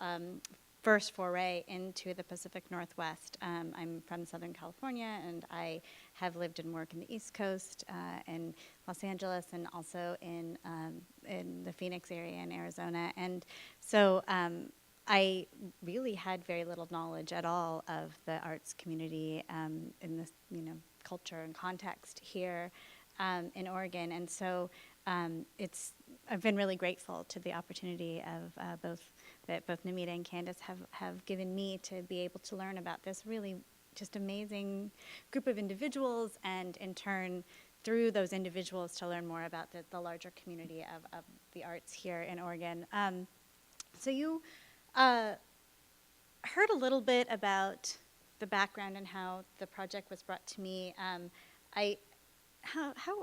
first foray into the Pacific Northwest. I'm from Southern California, and I have lived and worked in the East Coast, in Los Angeles, and also in the Phoenix area in Arizona. And so I really had very little knowledge at all of the arts community in this, culture and context here in Oregon. And so I've been really grateful to the opportunity of both Namita and Kandis have given me to be able to learn about this really just amazing group of individuals, and in turn, through those individuals, to learn more about the larger community of the arts here in Oregon. So you heard a little bit about the background and how the project was brought to me. How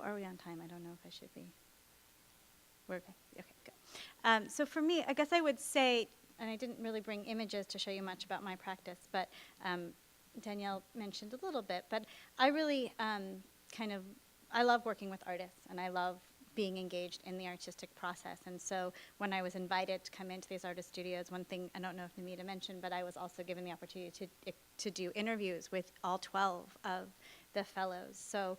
are we on time? I don't know if I should be. We're okay. Okay, good. So for me, I guess I would say, and I didn't really bring images to show you much about my practice, but Danielle mentioned a little bit, but I really I love working with artists, and I love being engaged in the artistic process. And so when I was invited to come into these artist studios, one thing, I don't know if Namita mentioned, but I was also given the opportunity to do interviews with all 12 of the fellows. So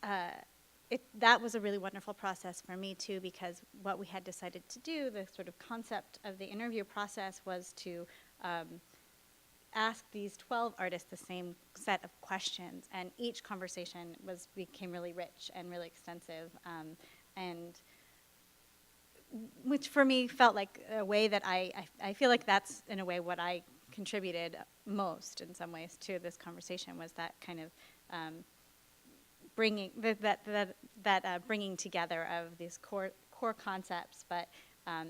that was a really wonderful process for me too, because what we had decided to do, the sort of concept of the interview process, was to ask these 12 artists the same set of questions, and each conversation became really rich and really extensive, and which for me felt like a way that I feel like that's in a way what I contributed most in some ways to this conversation, was that kind of bringing bringing together of these core concepts, but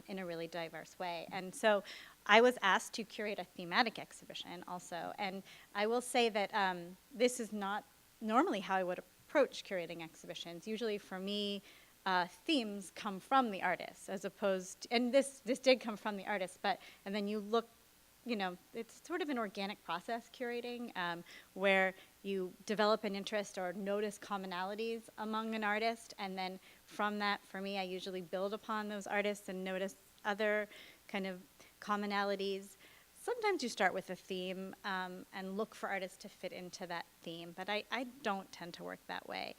in a really diverse way. And so I was asked to curate a thematic exhibition also, and I will say that this is not normally how I would approach curating exhibitions. Usually for me, themes come from the artists, as opposed to, and this did come from the artists, and then you look, it's sort of an organic process, curating, where you develop an interest or notice commonalities among an artist, and then from that, for me, I usually build upon those artists and notice other kind of commonalities. Sometimes you start with a theme and look for artists to fit into that theme, but I don't tend to work that way.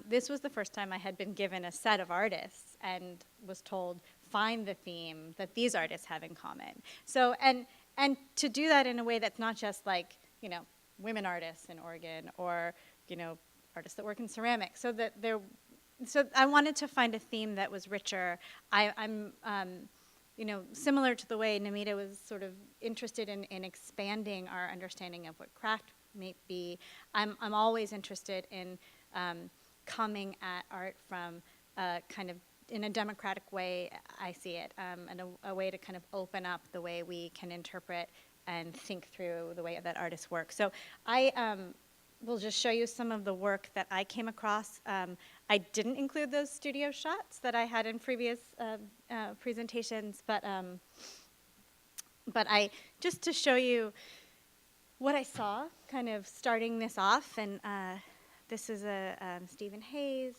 This was the first time I had been given a set of artists and was told, find the theme that these artists have in common. So, and to do that in a way that's not just like, women artists in Oregon, or, artists that work in ceramics, so that so I wanted to find a theme that was richer. I'm similar to the way Namita was sort of interested in expanding our understanding of what craft may be. I'm always interested in coming at art from kind of in a democratic way, I see it, and a way to kind of open up the way we can interpret and think through the way that artists work. So I will just show you some of the work that I came across. I didn't include those studio shots that I had in previous presentations, but I, just to show you what I saw, kind of starting this off, and this is a Stephen Hayes,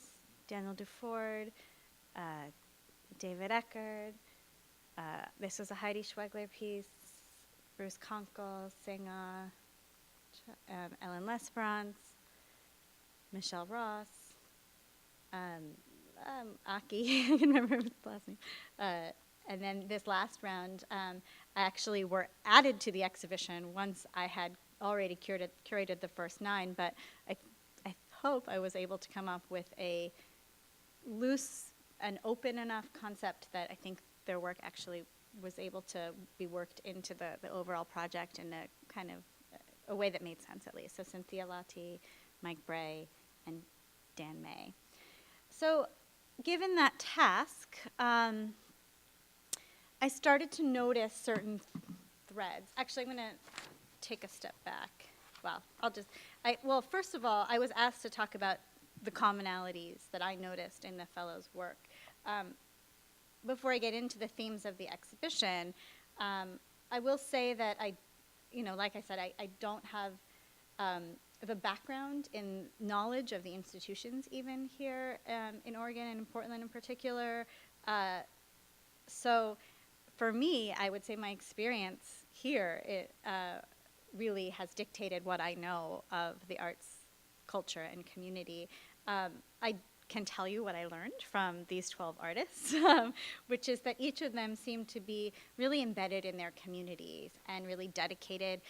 Daniel Duford, David Eckerd. This was a Heidi Schwegler piece, Bruce Konkel, Singa, Ellen Lesperance, Michelle Ross, Aki, I can remember his last name. And then this last round actually were added to the exhibition once I had already curated the first 9, but I hope I was able to come up with a loose and open enough concept that I think their work actually was able to be worked into the overall project in a kind of a way that made sense, at least. So Cynthia Lottie, Mike Bray, and Dan May. So given that task, I started to notice certain threads. Actually, I'm going to take a step back. Well, first of all, I was asked to talk about the commonalities that I noticed in the fellows' work. Before I get into the themes of the exhibition, I will say that like I said, I don't have the background in knowledge of the institutions even here in Oregon and in Portland in particular. So for me, I would say my experience here really has dictated what I know of the arts culture and community. I can tell you what I learned from these 12 artists, which is that each of them seemed to be really embedded in their communities and really dedicated.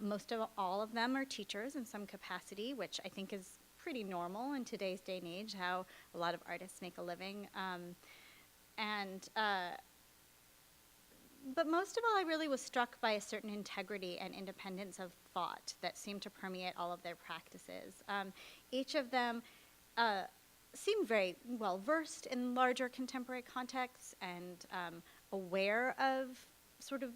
Most of all of them are teachers in some capacity, which I think is pretty normal in today's day and age, how a lot of artists make a living. But most of all, I really was struck by a certain integrity and independence of thought that seemed to permeate all of their practices. Each of them seemed very well versed in larger contemporary contexts and aware of sort of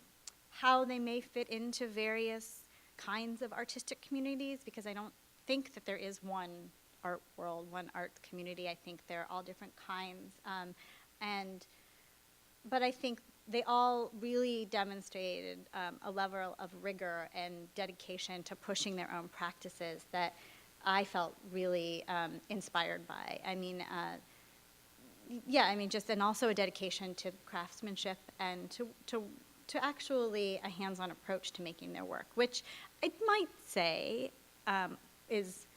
how they may fit into various kinds of artistic communities, because I don't think that there is one art world, one art community. I think they're all different kinds. But I think they all really demonstrated a level of rigor and dedication to pushing their own practices that I felt really inspired by. I mean, and also a dedication to craftsmanship and to actually a hands-on approach to making their work, which I might say is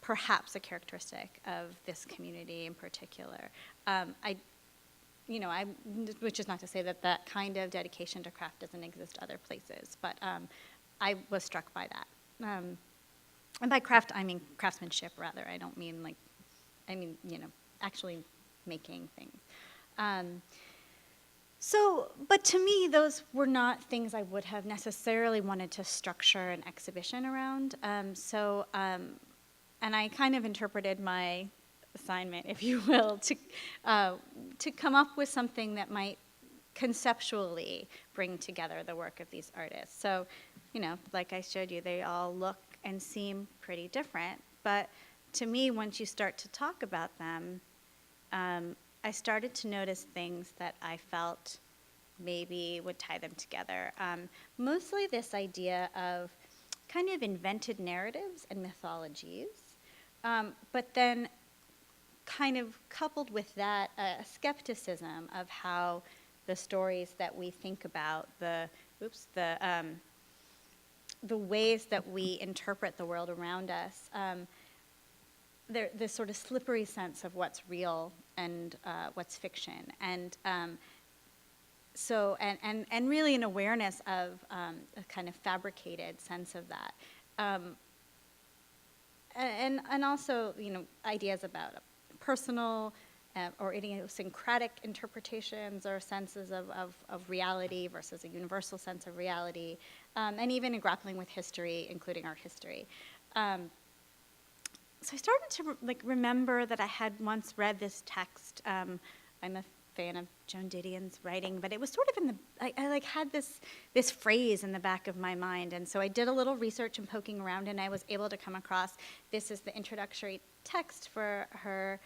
perhaps a characteristic of this community in particular. Which is not to say that that kind of dedication to craft doesn't exist other places, but I was struck by that. And by craft, I mean craftsmanship, rather. I don't mean actually making things. But to me, those were not things I would have necessarily wanted to structure an exhibition around. And I kind of interpreted my assignment, if you will, to come up with something that might conceptually bring together the work of these artists. So, like I showed you, they all look and seem pretty different. But to me, once you start to talk about them, I started to notice things that I felt maybe would tie them together. Mostly this idea of kind of invented narratives and mythologies, but then kind of coupled with that a skepticism of how the stories that we think about, the ways that we interpret the world around us, this sort of slippery sense of what's real and what's fiction, and really an awareness of a kind of fabricated sense of that, and also ideas about personal or idiosyncratic interpretations or senses of reality versus a universal sense of reality, and even in grappling with history, including art history. So I started to remember that I had once read this text. I'm a fan of Joan Didion's writing, but it was sort of I had this phrase in the back of my mind, and so I did a little research and poking around, and I was able to come across this is the introductory text for her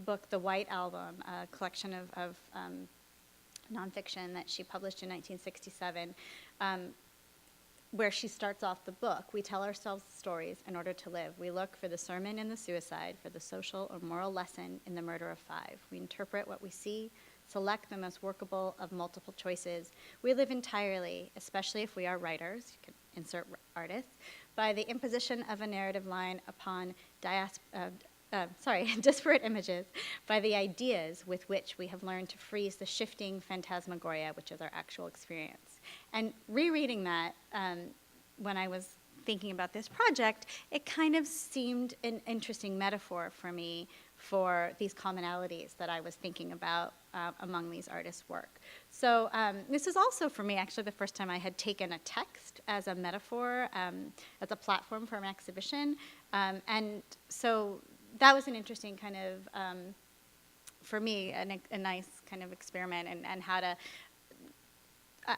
book, The White Album, a collection of nonfiction that she published in 1967, where she starts off the book. We tell ourselves stories in order to live. We look for the sermon in the suicide, for the social or moral lesson in the murder of 5. We interpret what we see, select the most workable of multiple choices. We live entirely, especially if we are writers, you can insert artists, by the imposition of a narrative line upon disparate images, by the ideas with which we have learned to freeze the shifting phantasmagoria, which is our actual experience. And rereading that, when I was thinking about this project, it kind of seemed an interesting metaphor for me for these commonalities that I was thinking about among these artists' work. So this is also, for me, actually the first time I had taken a text as a metaphor, as a platform for an exhibition. And so that was an interesting kind of, for me, a nice kind of experiment and how to,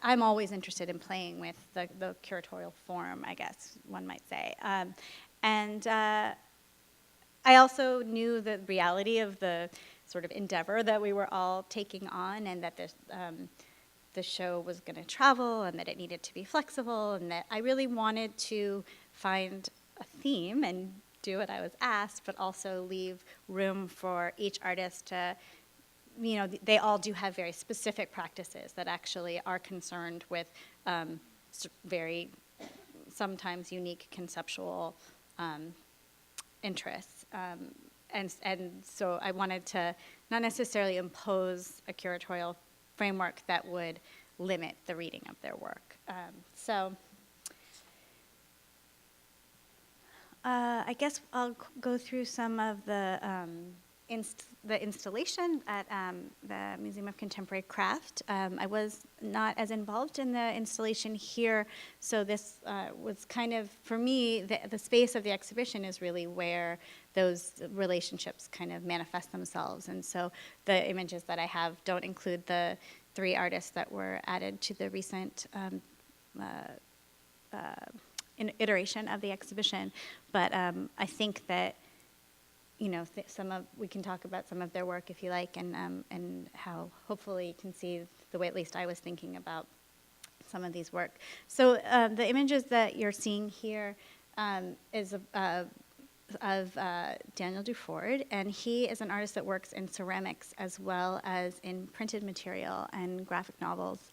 I'm always interested in playing with the curatorial form, I guess one might say. And I also knew the reality of the sort of endeavor that we were all taking on, and that the show was going to travel, and that it needed to be flexible, and that I really wanted to find a theme and do what I was asked, but also leave room for each artist to, they all do have very specific practices that actually are concerned with very sometimes unique conceptual interests. And so I wanted to not necessarily impose a curatorial framework that would limit the reading of their work. I guess I'll go through some of the installation at the Museum of Contemporary Craft. I was not as involved in the installation here, so this was kind of, for me, the space of the exhibition is really where those relationships kind of manifest themselves. And so the images that I have don't include the 3 artists that were added to the recent iteration of the exhibition, but I think that, you know, we can talk about some of their work if you like, and how hopefully you can see the way at least I was thinking about some of these work. So the images that you're seeing here is of Daniel Duford, and he is an artist that works in ceramics as well as in printed material and graphic novels.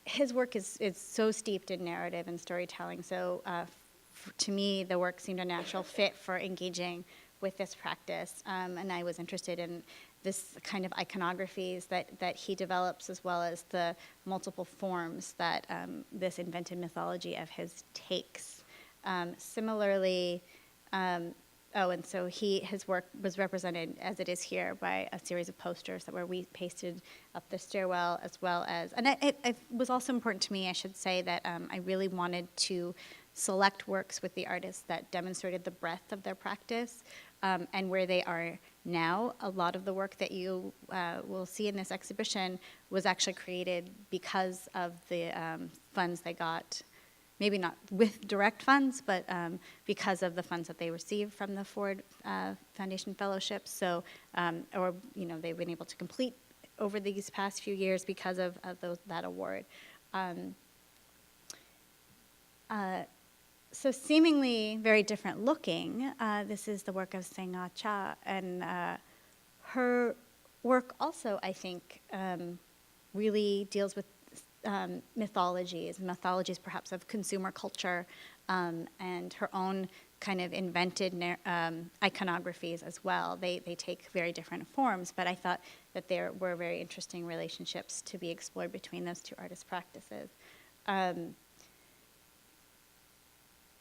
His work is so steeped in narrative and storytelling, so to me, the work seemed a natural fit for engaging with this practice, and I was interested in this kind of iconographies that he develops, as well as the multiple forms that this invented mythology of his takes. Similarly, and so his work was represented, as it is here, by a series of posters that were pasted up the stairwell, as well as, and it was also important to me, I should say, that I really wanted to select works with the artists that demonstrated the breadth of their practice, and where they are now. A lot of the work that you will see in this exhibition was actually created because of the funds they got, maybe not with direct funds, but because of the funds that they received from the Ford Foundation Fellowships. So, or, you know, they've been able to complete over these past few years because of that award. So seemingly very different looking, this is the work of Senga Cha, and her work also, I think, really deals with mythologies perhaps of consumer culture, and her own kind of invented iconographies as well. They take very different forms, but I thought that there were very interesting relationships to be explored between those two artist practices.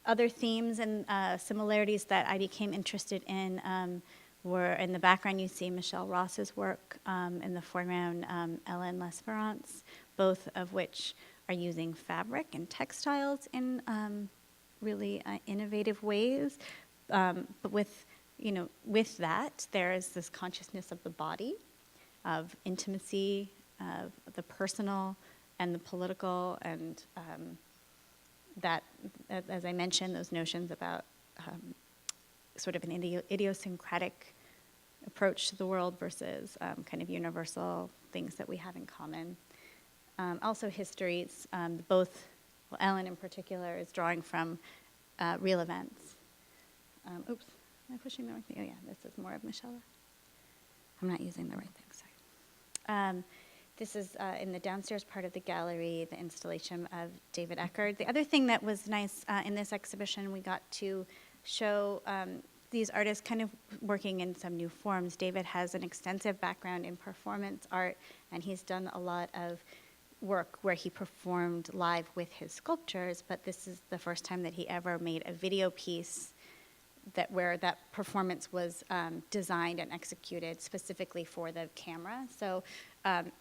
Other themes and similarities that I became interested in were, in the background you see Michelle Ross's work, in the foreground Ellen L'Esperance, both of which are using fabric and textiles in really innovative ways. But with that, there is this consciousness of the body, of intimacy, of the personal and the political, and that, as I mentioned, those notions about sort of an idiosyncratic approach to the world versus kind of universal things that we have in common. Also histories, both, well, Ellen in particular is drawing from real events. Oops, am I pushing the right thing? Oh yeah, this is more of Michelle. I'm not using the right thing, sorry. This is in the downstairs part of the gallery, the installation of David Eckerd. The other thing that was nice in this exhibition, we got to show these artists kind of working in some new forms. David has an extensive background in performance art, and he's done a lot of work where he performed live with his sculptures, but this is the first time that he ever made a video piece where that performance was designed and executed specifically for the camera. So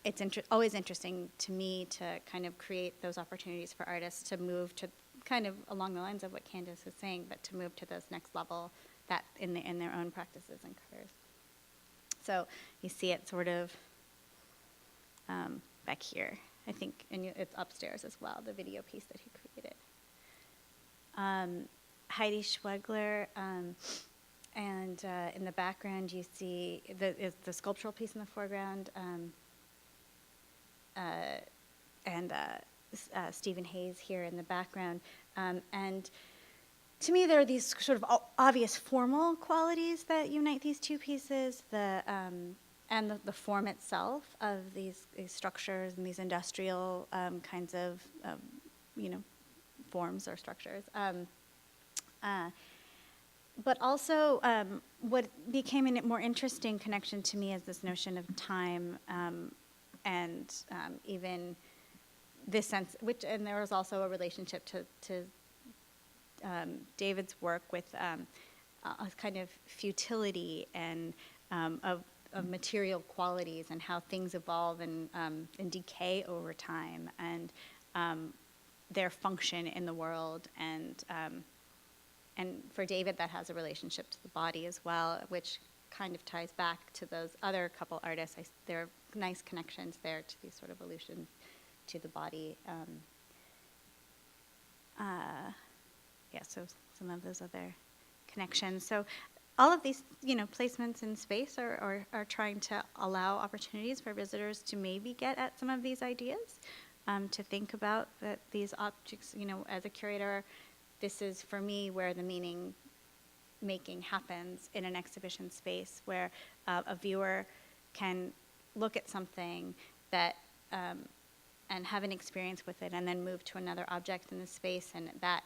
it's always interesting to me to kind of create those opportunities for artists to move to kind of along the lines of what Kandis was saying, but to move to those next level that in their own practices and careers. So you see it sort of back here, I think, and it's upstairs as well, the video piece that he created. Heidi Schwegler, and in the background you see the sculptural piece in the foreground, and Stephen Hayes here in the background. And to me, there are these sort of obvious formal qualities that unite these two pieces, and the form itself of these structures and these industrial kinds of forms or structures. But also, what became a more interesting connection to me is this notion of time, and even this sense, and there was also a relationship to David's work with a kind of futility and of material qualities and how things evolve and decay over time, and their function in the world, and for David, that has a relationship to the body as well, which kind of ties back to those other couple artists. There are nice connections there to these sort of allusions to the body. Yeah, so some of those other connections. So all of these, placements in space are trying to allow opportunities for visitors to maybe get at some of these ideas, to think about that these objects, as a curator, this is, for me, where the meaning making happens in an exhibition space, where a viewer can look at something that and have an experience with it, and then move to another object in the space, and that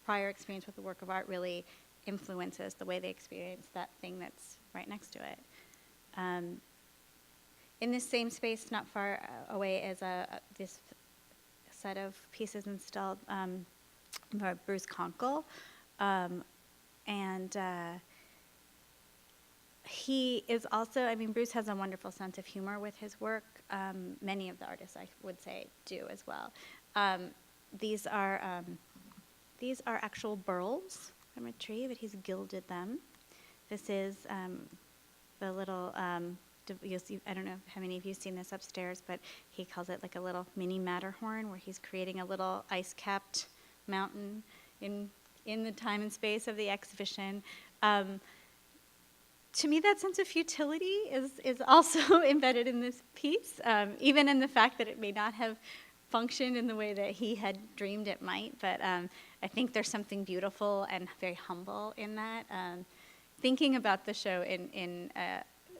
prior experience with the work of art really influences the way they experience that thing that's right next to it. In this same space, not far away, is this set of pieces installed by Bruce Conkle, and he is also, Bruce has a wonderful sense of humor with his work. Many of the artists, I would say, do as well. These are actual burls from a tree, but he's gilded them. This is the little, you'll see, I don't know how many of you have seen this upstairs, but he calls it like a little mini Matterhorn, where he's creating a little ice-capped mountain in the time and space of the exhibition. To me, that sense of futility is also embedded in this piece, even in the fact that it may not have functioned in the way that he had dreamed it might. But I think there's something beautiful and very humble in that. Thinking about the show in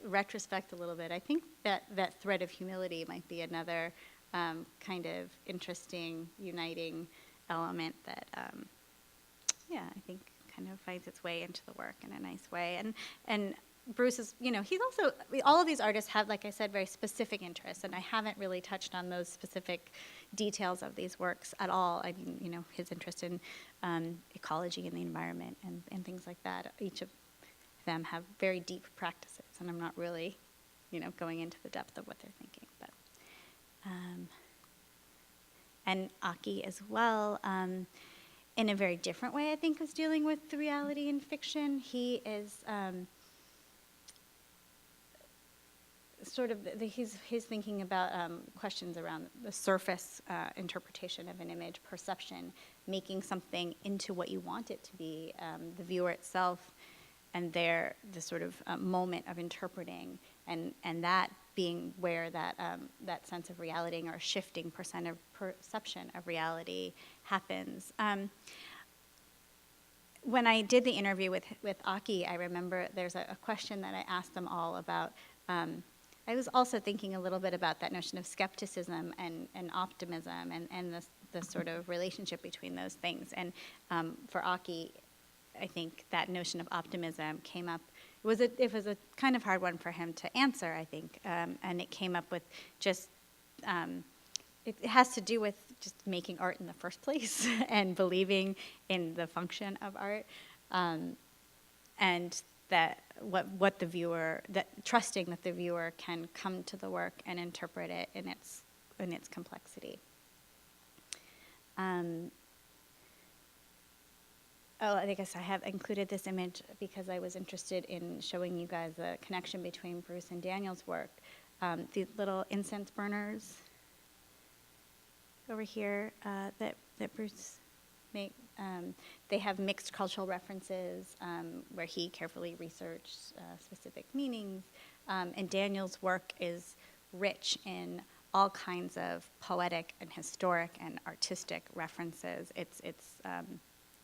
retrospect a little bit, I think that thread of humility might be another kind of interesting, uniting element that, I think kind of finds its way into the work in a nice way. And Bruce is, he's also, all of these artists have, like I said, very specific interests, and I haven't really touched on those specific details of these works at all. His interest in ecology and the environment and things like that. Each of them have very deep practices, and I'm not really, going into the depth of what they're thinking. But and Aki as well, in a very different way, I think, is dealing with the reality in fiction. He is he's thinking about questions around the surface interpretation of an image, perception, making something into what you want it to be, the viewer itself, and the sort of moment of interpreting, and that being where that sense of reality or shifting perception of reality happens. When I did the interview with Aki, I remember there's a question that I asked them all about. I was also thinking a little bit about that notion of skepticism and optimism and the sort of relationship between those things. And for Aki, I think that notion of optimism came up. It was a kind of hard one for him to answer, I think, and it came up with just, it has to do with just making art in the first place and believing in the function of art, and that what the viewer, that trusting that the viewer can come to the work and interpret it in its complexity. I guess I have included this image because I was interested in showing you guys the connection between Bruce and Danielle's work. These little incense burners over here that Bruce made, they have mixed cultural references where he carefully researched specific meanings. And Danielle's work is rich in all kinds of poetic and historic and artistic references. It's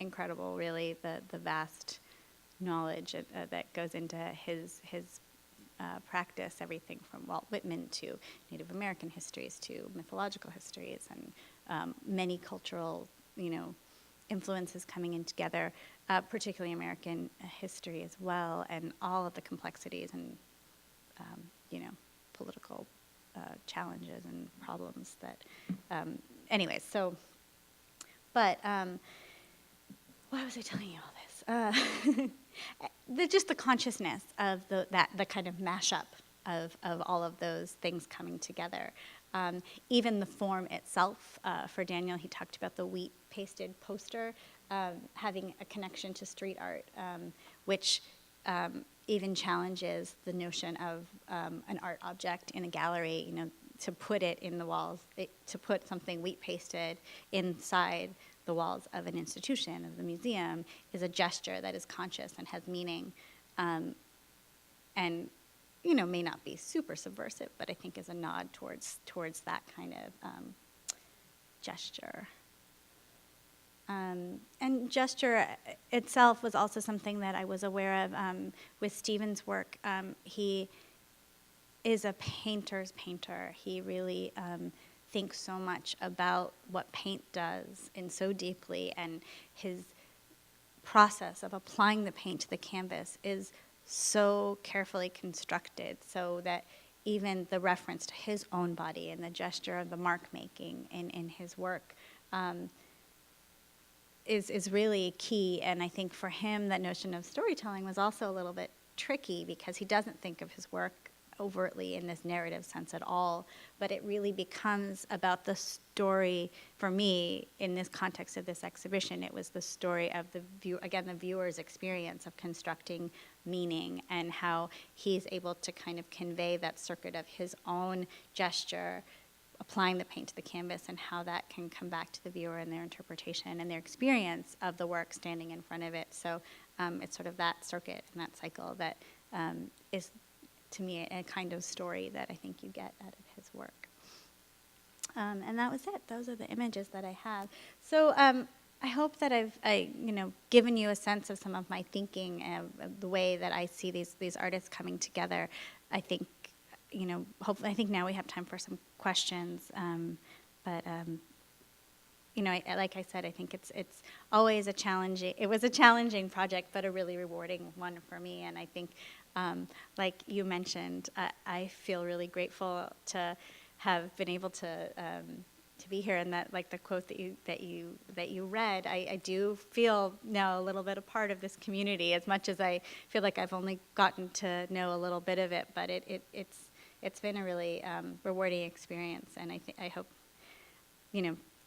incredible, really, the vast knowledge that goes into his practice, everything from Walt Whitman to Native American histories to mythological histories, and many cultural, influences coming in together, particularly American history as well, and all of the complexities and, political challenges and problems that, anyways, so, but, why was I telling you all this? Just the consciousness of the kind of mashup of all of those things coming together. Even the form itself, for Danielle, he talked about the wheat pasted poster having a connection to street art, which even challenges the notion of an art object in a gallery, to put it in the walls, to put something wheat pasted inside the walls of an institution, of the museum, is a gesture that is conscious and has meaning, and may not be super subversive, but I think is a nod towards that kind of gesture. And gesture itself was also something that I was aware of with Stephen's work. He is a painter's painter. He really thinks so much about what paint does and so deeply, and his process of applying the paint to the canvas is so carefully constructed so that even the reference to his own body and the gesture of the mark making in his work is really key. And I think for him, that notion of storytelling was also a little bit tricky because he doesn't think of his work overtly in this narrative sense at all, but it really becomes about the story. For me, in this context of this exhibition, it was the story of the viewer's experience of constructing meaning, and how he's able to kind of convey that circuit of his own gesture, applying the paint to the canvas, and how that can come back to the viewer and their interpretation and their experience of the work standing in front of it. So it's sort of that circuit and that cycle that is, to me, a kind of story that I think you get out of his work. And that was it. Those are the images that I have. So I hope that I've given you a sense of some of my thinking, of the way that I see these artists coming together. I think, hopefully, I think now we have time for some questions. But like I said, I think it's always a challenging. It was a challenging project, but a really rewarding one for me. And I think, like you mentioned, I feel really grateful to have been able to be here, and that, like the quote that you read, I do feel now a little bit a part of this community, as much as I feel like I've only gotten to know a little bit of it. But it's been a really rewarding experience, and I hope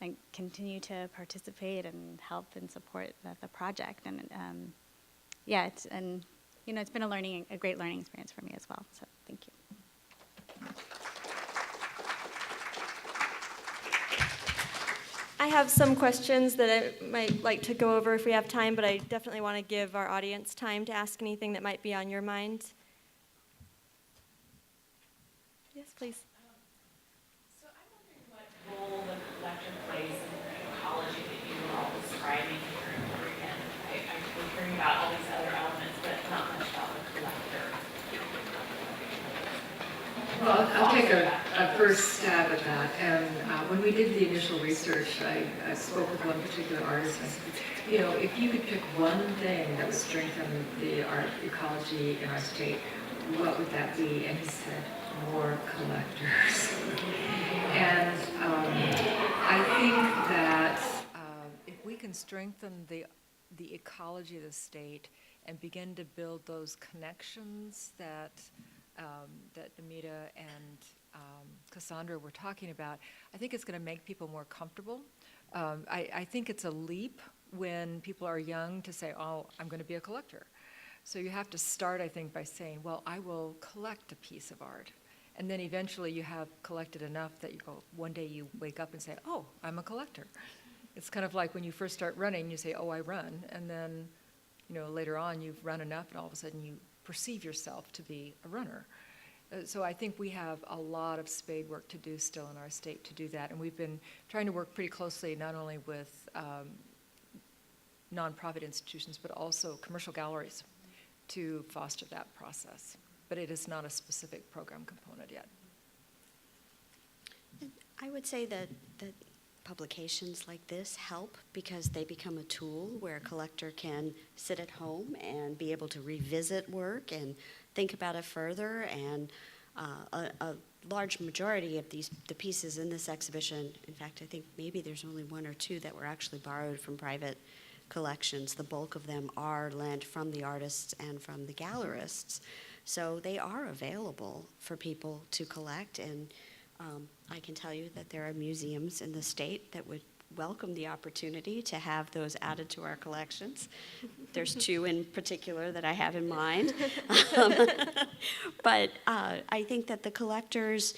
I continue to participate and help and support the project. And it's been a great learning experience for me as well. So thank you. I have some questions that I might like to go over if we have time, but I definitely want to give our audience time to ask anything that might be on your mind. Yes, please. So I'm wondering what role the collector plays in the ecology that you were all describing here in Oregon. We're hearing about all these other elements, but not much about the collector. Well, I'll take a first stab at that. And when we did the initial research, I spoke with one particular artist. And I said, if you could pick one thing that would strengthen the art ecology in our state, what would that be? And he said, more collectors. And I think that if we can strengthen the ecology of the state and begin to build those connections that Namita and Cassandra were talking about, I think it's going to make people more comfortable. I think it's a leap when people are young to say, oh, I'm going to be a collector. So you have to start, I think, by saying, well, I will collect a piece of art. And then eventually you have collected enough that one day you wake up and say, oh, I'm a collector. It's kind of like when you first start running, you say, oh, I run. And then, later on you've run enough and all of a sudden you perceive yourself to be a runner. So I think we have a lot of spade work to do still in our state to do that. And we've been trying to work pretty closely not only with nonprofit institutions, but also commercial galleries to foster that process. But it is not a specific program component yet. I would say that publications like this help because they become a tool where a collector can sit at home and be able to revisit work and think about it further. And a large majority of the pieces in this exhibition, in fact, I think maybe there's only one or two that were actually borrowed from private collections. The bulk of them are lent from the artists and from the gallerists. So they are available for people to collect, and I can tell you that there are museums in the state that would welcome the opportunity to have those added to our collections. There's two in particular that I have in mind. But I think that the collectors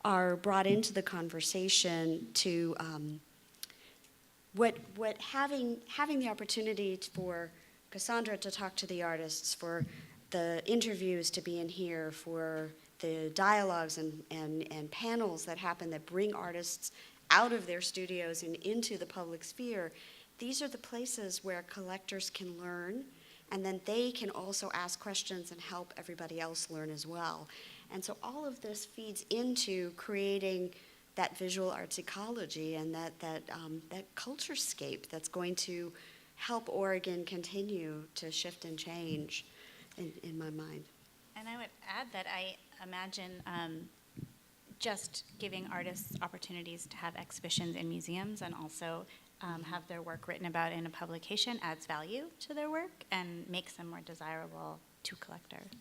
are brought into the conversation to what having the opportunity for Cassandra to talk to the artists, for the interviews to be in here, for the dialogues and panels that happen that bring artists out of their studios and into the public sphere, these are the places where collectors can learn, and then they can also ask questions and help everybody else learn as well. And so all of this feeds into creating that visual arts ecology and that culture scape that's going to help Oregon continue to shift and change in my mind. And I would add that I imagine just giving artists opportunities to have exhibitions in museums and also have their work written about in a publication adds value to their work and makes them more desirable to collectors.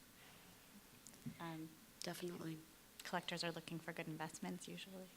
Definitely. Collectors are looking for good investments usually.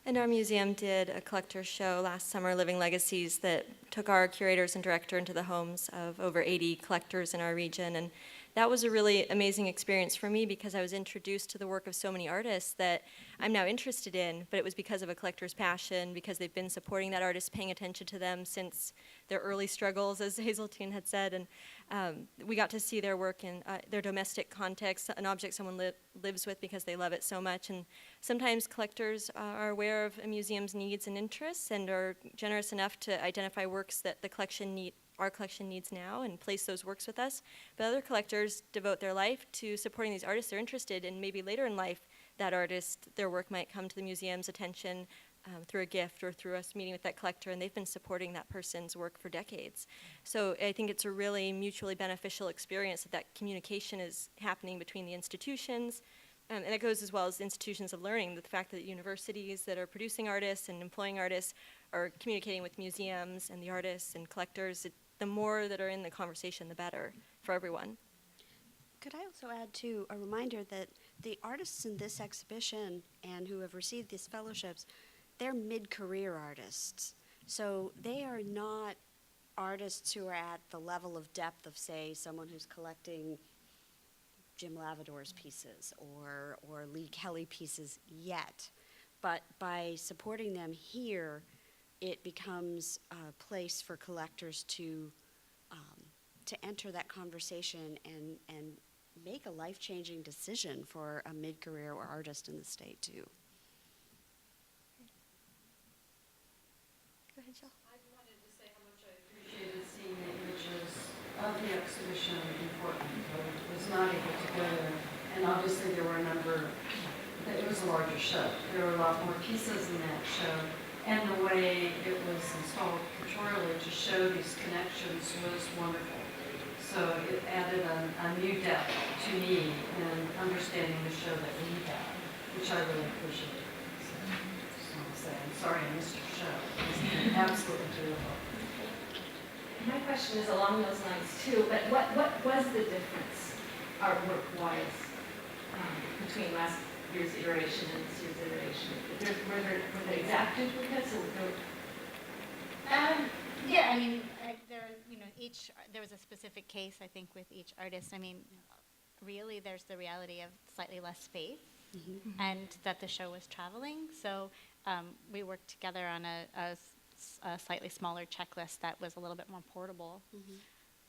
And our museum did a collector's show last summer, Living Legacies, that took our curators and director into the homes of over 80 collectors in our region. And that was a really amazing experience for me because I was introduced to the work of so many artists that I'm now interested in, but it was because of a collector's passion, because they've been supporting that artist, paying attention to them since their early struggles, as Hazeltine had said. And we got to see their work in their domestic context, an object someone lives with because they love it so much. And sometimes collectors are aware of a museum's needs and interests and are generous enough to identify works that our collection needs now and place those works with us. But other collectors devote their life to supporting these artists they're interested in. Maybe later in life, that artist, their work might come to the museum's attention through a gift or through us meeting with that collector, and they've been supporting that person's work for decades. So I think it's a really mutually beneficial experience that communication is happening between the institutions. And it goes as well as institutions of learning, the fact that universities that are producing artists and employing artists are communicating with museums and the artists and collectors. The more that are in the conversation, the better for everyone. Could I also add, too, a reminder that the artists in this exhibition and who have received these fellowships, they're mid-career artists. So they are not artists who are at the level of depth of, say, someone who's collecting Jim Lavador's pieces or Lee Kelly pieces yet. But by supporting them here, it becomes a place for collectors to enter that conversation and make a life-changing decision for a mid-career or artist in the state, too. Go ahead, Jill. I wanted to say how much I appreciated seeing the images of the exhibition in Portland. I was not able to go there, and obviously there were a number, it was a larger show. There were a lot more pieces in that show, and the way it was installed pictorially to show these connections was wonderful. So it added a new depth to me in understanding the show that we had, which I really appreciated. So just want to say, I'm sorry I missed your show. It was absolutely beautiful. My question is along those lines too, but what was the difference artwork-wise between last year's iteration and this year's iteration? Were there exact duplicates? Yeah, I mean, there was a specific case, I think, with each artist. I mean, really, there's the reality of slightly less space and that the show was traveling. So we worked together on a slightly smaller checklist that was a little bit more portable.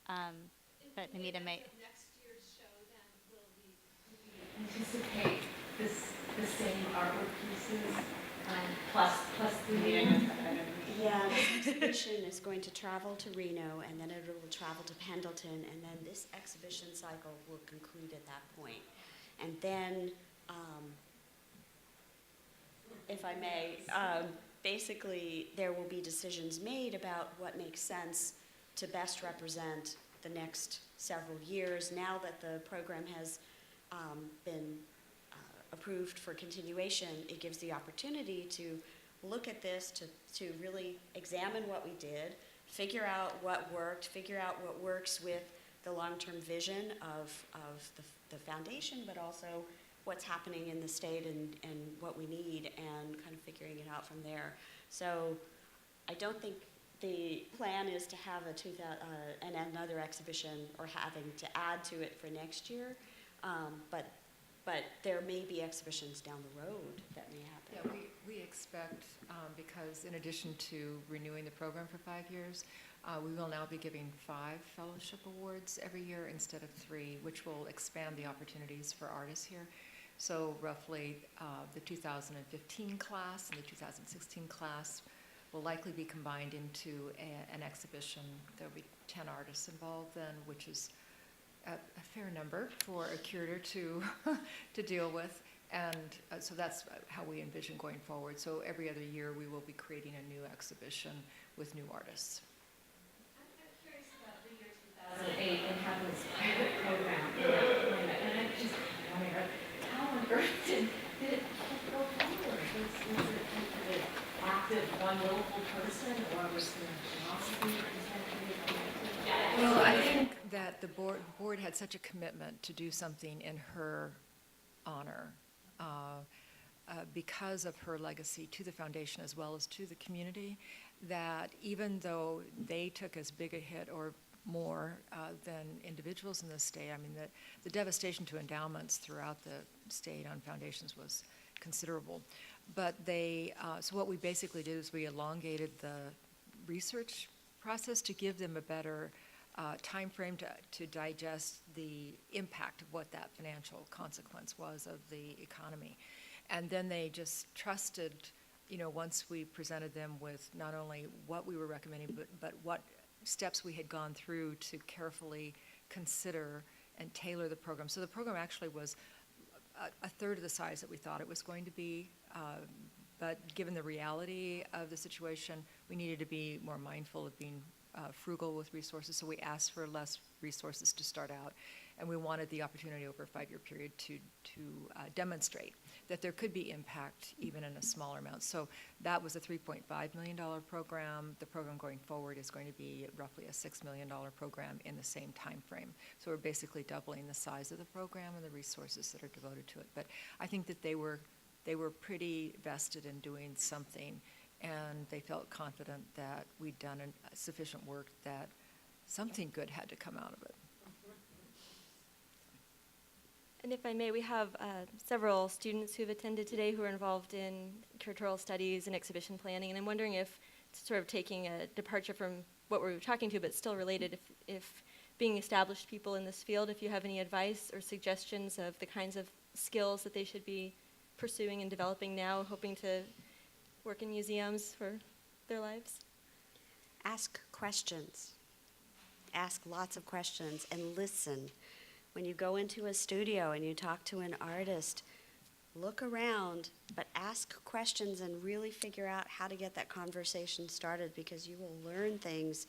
But Namita may... Next year's show, then, will we anticipate the same artwork pieces plus the... Yeah, this exhibition is going to travel to Reno, and then it will travel to Pendleton, and then this exhibition cycle will conclude at that point. And then, if I may, basically there will be decisions made about what makes sense to best represent the next several years. Now that the program has been approved for continuation, it gives the opportunity to look at this, to really examine what we did, figure out what worked, figure out what works with the long-term vision of the foundation, but also what's happening in the state and what we need, and kind of figuring it out from there. So I don't think the plan is to have another exhibition or having to add to it for next year, but but there may be exhibitions down the road that may happen. Yeah, we expect, because in addition to renewing the program for 5 years, we will now be giving 5 fellowship awards every year instead of 3, which will expand the opportunities for artists here. So roughly the 2015 class and the 2016 class will likely be combined into an exhibition. There'll be 10 artists involved then, which is a fair number for a curator to to deal with. And so that's how we envision going forward. So every other year we will be creating a new exhibition with new artists. I'm curious about the year 2008 and how this pilot program implemented, and I'm just wondering, how on earth did it go forward? Was it active one willful person, or was there philosophy presented? Well, I think that the board had such a commitment to do something in her honor because of her legacy to the foundation as well as to the community, that even though they took as big a hit or more than individuals in the state, I mean, the devastation to endowments throughout the state on foundations was considerable. But so what we basically did is we elongated the research process to give them a better time frame to digest the impact of what that financial consequence was of the economy. And then they just trusted, once we presented them with not only what we were recommending, but what steps we had gone through to carefully consider and tailor the program. So the program actually was a third of the size that we thought it was going to be, but given the reality of the situation, we needed to be more mindful of being frugal with resources, so we asked for less resources to start out, and we wanted the opportunity over a 5-year period to demonstrate that there could be impact even in a smaller amount. So that was a $3.5 million program. The program going forward is going to be roughly a $6 million program in the same time frame. So we're basically doubling the size of the program and the resources that are devoted to it. But I think that they were pretty vested in doing something, and they felt confident that we'd done sufficient work that something good had to come out of it. And if I may, we have several students who have attended today who are involved in curatorial studies and exhibition planning, and I'm wondering if, sort of taking a departure from what we were talking to, but still related, if being established people in this field, if you have any advice or suggestions of the kinds of skills that they should be pursuing and developing now, hoping to work in museums for their lives? Ask questions. Ask lots of questions and listen. When you go into a studio and you talk to an artist, look around, but ask questions and really figure out how to get that conversation started, because you will learn things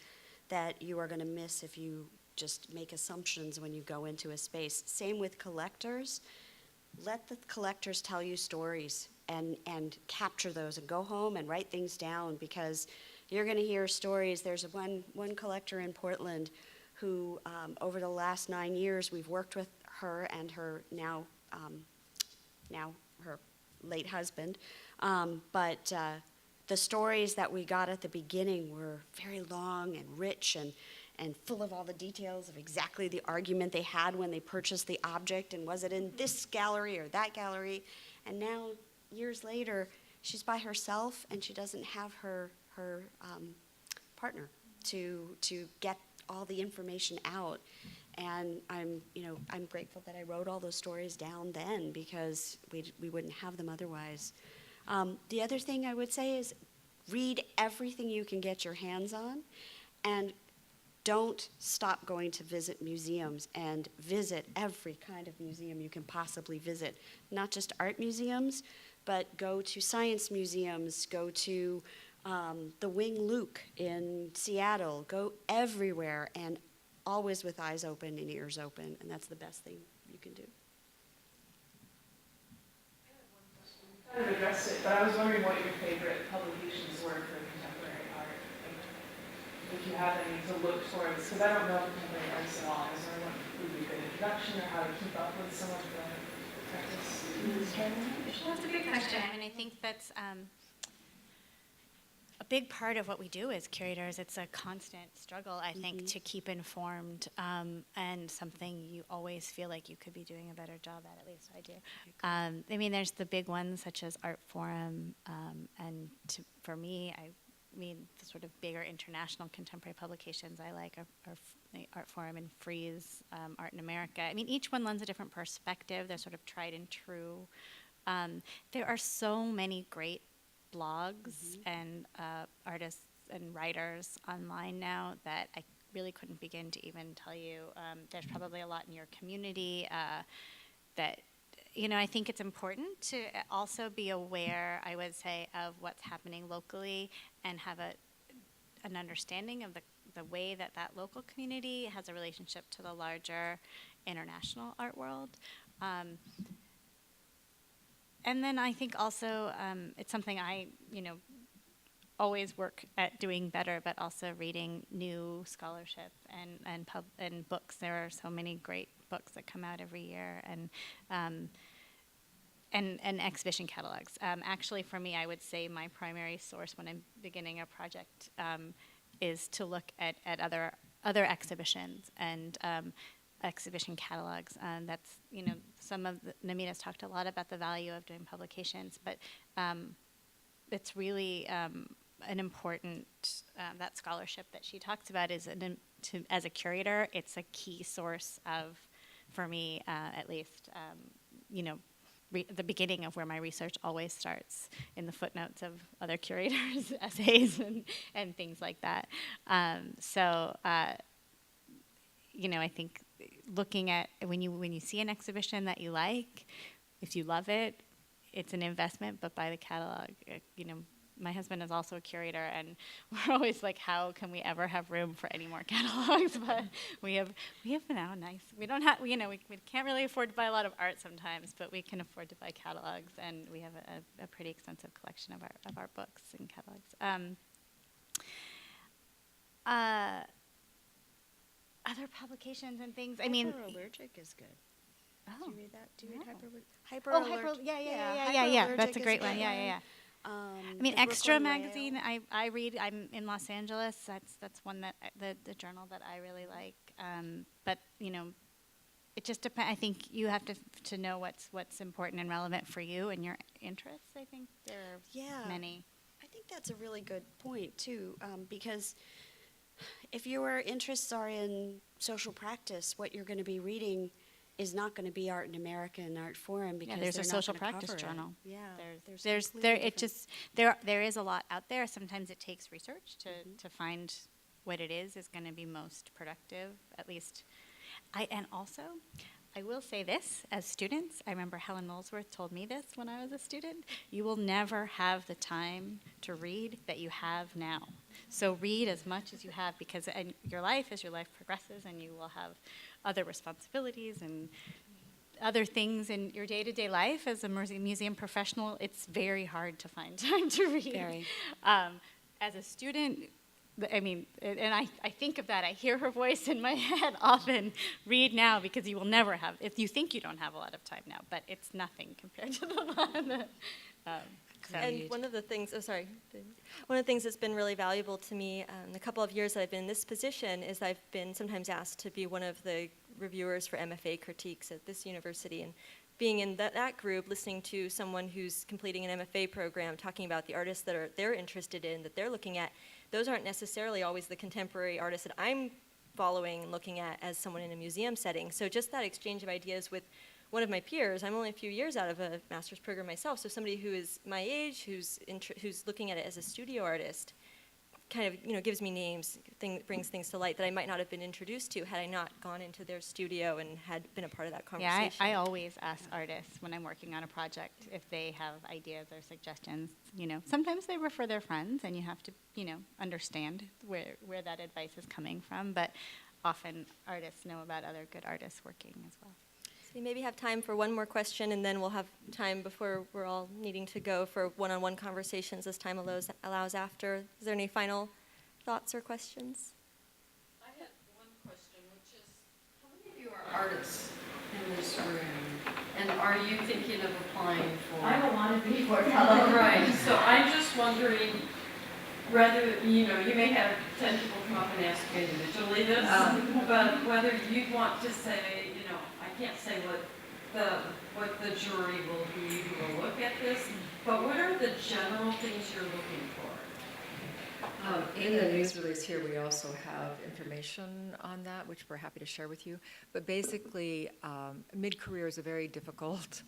that you are going to miss if you just make assumptions when you go into a space. Same with collectors. Let the collectors tell you stories and capture those and go home and write things down, because you're going to hear stories. There's one collector in Portland who over the last 9 years we've worked with her and her now her late husband. But the stories that we got at the beginning were very long and rich and full of all the details of exactly the argument they had when they purchased the object, and was it in this gallery or that gallery. And now, years later, she's by herself and she doesn't have her partner to get all the information out. And I'm grateful that I wrote all those stories down then, because we wouldn't have them otherwise. The other thing I would say is read everything you can get your hands on, and don't stop going to visit museums, and visit every kind of museum you can possibly visit. Not just art museums, but go to science museums, go to the Wing Luke in Seattle, go everywhere, and always with eyes open and ears open, and that's the best thing you can do. I kind of addressed it, but I was wondering what your favorite publications were for contemporary art. Like, if you have any to look towards, because I don't know contemporary artists at all. I was wondering what would be a good introduction, or how to keep up with some of the practice. Well, that's a good question. I mean, I think that's a big part of what we do as curators. It's a constant struggle, I think, to keep informed, and something you always feel like you could be doing a better job at least I do. I mean, there's the big ones such as Art Forum, and for me, the sort of bigger international contemporary publications I like are the Art Forum and Freeze, Art in America. I mean, each one lends a different perspective. They're sort of tried and true. There are so many great blogs and artists and writers online now that I really couldn't begin to even tell you. There's probably a lot in your community that, I think it's important to also be aware, I would say, of what's happening locally and have an understanding of the way that local community has a relationship to the larger international art world. And then I think also it's something I, always work at doing better, but also reading new scholarship and books. There are so many great books that come out every year, and exhibition catalogs. Actually, for me, I would say my primary source when I'm beginning a project is to look at other exhibitions and exhibition catalogs. That's, some of Namita's talked a lot about the value of doing publications, but it's really an important, that scholarship that she talks about is, as a curator, it's a key source of, for me at least, the beginning of where my research always starts, in the footnotes of other curators' essays and things like that. I think looking at when you see an exhibition that you like, if you love it, it's an investment. But buy the catalog. My husband is also a curator, and we're always like, how can we ever have room for any more catalogs? But we have now nice. We don't have, we can't really afford to buy a lot of art sometimes, but we can afford to buy catalogs, and we have a pretty extensive collection of our books and catalogs. Other publications and things. I mean, Hyperallergic is good. Oh, Did you read that? Do you read Oh, yeah. That's a great one. Yeah. I mean, the Extra Brooklyn magazine. Rail. I read. I'm in Los Angeles. That's one that the journal that I really like. But it just depends. I think you have to know what's important and relevant for you and your interests. I think there are many. I think that's a really good point too, because if your interests are in social practice, what you're going to be reading is not going to be Art in America and Art Forum, because there's they're a not social gonna practice cover it. journal. Yeah, There is a lot out there. Sometimes it takes research to find what it is going to be most productive. At least, I will say this, as students, I remember Helen Molesworth told me this when I was a student: you will never have the time to read that you have now. So read as much as you have, because as your life progresses, and you will have other responsibilities and other things in your day-to-day life as a museum professional, it's very hard to find time to read. Very. As a student, I mean, and I think of that. I hear her voice in my head often. Read now, because you will never have. If you think you don't have a lot of time now, but it's nothing compared to the one. And one of the things, one of the things that's been really valuable to me in the couple of years that I've been in this position is I've been sometimes asked to be one of the reviewers for MFA critiques at this university. And being in that group, listening to someone who's completing an MFA program, talking about the artists that they're interested in, that they're looking at, those aren't necessarily always the contemporary artists that I'm following and looking at as someone in a museum setting. So just that exchange of ideas with one of my peers, I'm only a few years out of a master's program myself, so somebody who is my age, who's looking at it as a studio artist, kind of gives me names, brings things to light that I might not have been introduced to had I not gone into their studio and had been a part of that conversation. Yeah, I always ask artists when I'm working on a project if they have ideas or suggestions. Sometimes they refer their friends, and you have to understand where that advice is coming from. But often artists know about other good artists working as well. So we maybe have time for one more question, and then we'll have time before we're all needing to go for one-on-one conversations as time allows after. Is there any final thoughts or questions? I had one question, which is, how many of you are artists in this room? And are you thinking of applying for? I don't want to be for Oh, right. So I'm just wondering, rather, you know, you may have 10 people come up and ask you individually this, but whether you'd want to say, you know, I can't say what the jury will be who will look at this, but what are the general things you're looking for? In the news release here, we also have information on that, which we're happy to share with you. But basically, mid-career is a very difficult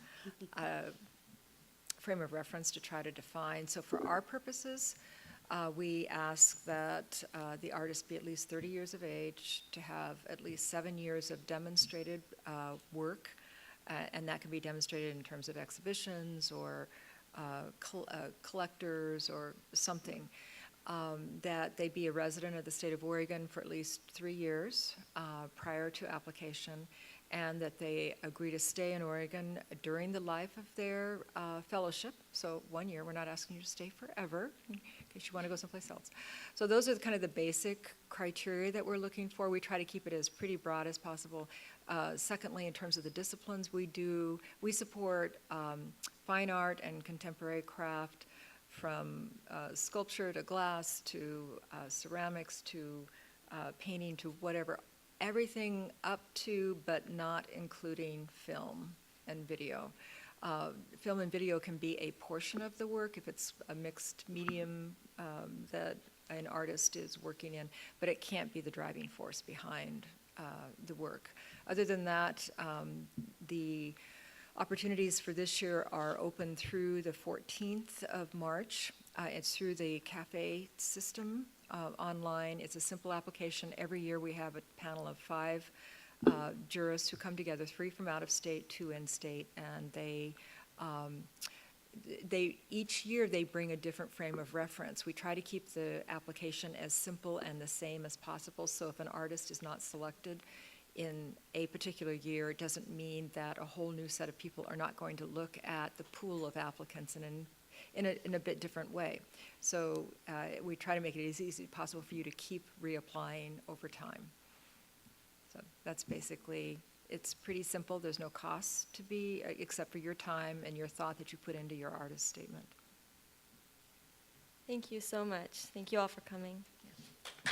frame of reference to try to define. So for our purposes, we ask that the artist be at least 30 years of age, to have at least 7 years of demonstrated work, and that can be demonstrated in terms of exhibitions or collectors or something. That they be a resident of the state of Oregon for at least 3 years prior to application, and that they agree to stay in Oregon during the life of their fellowship. So 1 year, we're not asking you to stay forever in case you want to go someplace else. So those are kind of the basic criteria that we're looking for. We try to keep it as pretty broad as possible. Secondly, in terms of the disciplines, we support fine art and contemporary craft, from sculpture to glass to ceramics to painting to whatever, everything up to but not including film and video. Film and video can be a portion of the work if it's a mixed medium that an artist is working in, but it can't be the driving force behind the work. Other than that, the opportunities for this year are open through the 14th of March. It's through the CAFE system online. It's a simple application. Every year we have a panel of 5 jurists who come together, 3 from out of state, 2 in state, and they each year they bring a different frame of reference. We try to keep the application as simple and the same as possible, so if an artist is not selected in a particular year, it doesn't mean that a whole new set of people are not going to look at the pool of applicants in a bit different way. So we try to make it as easy as possible for you to keep reapplying over time. So that's basically, it's pretty simple. There's no cost to be, except for your time and your thought that you put into your artist statement. Thank you so much. Thank you all for coming. Yeah.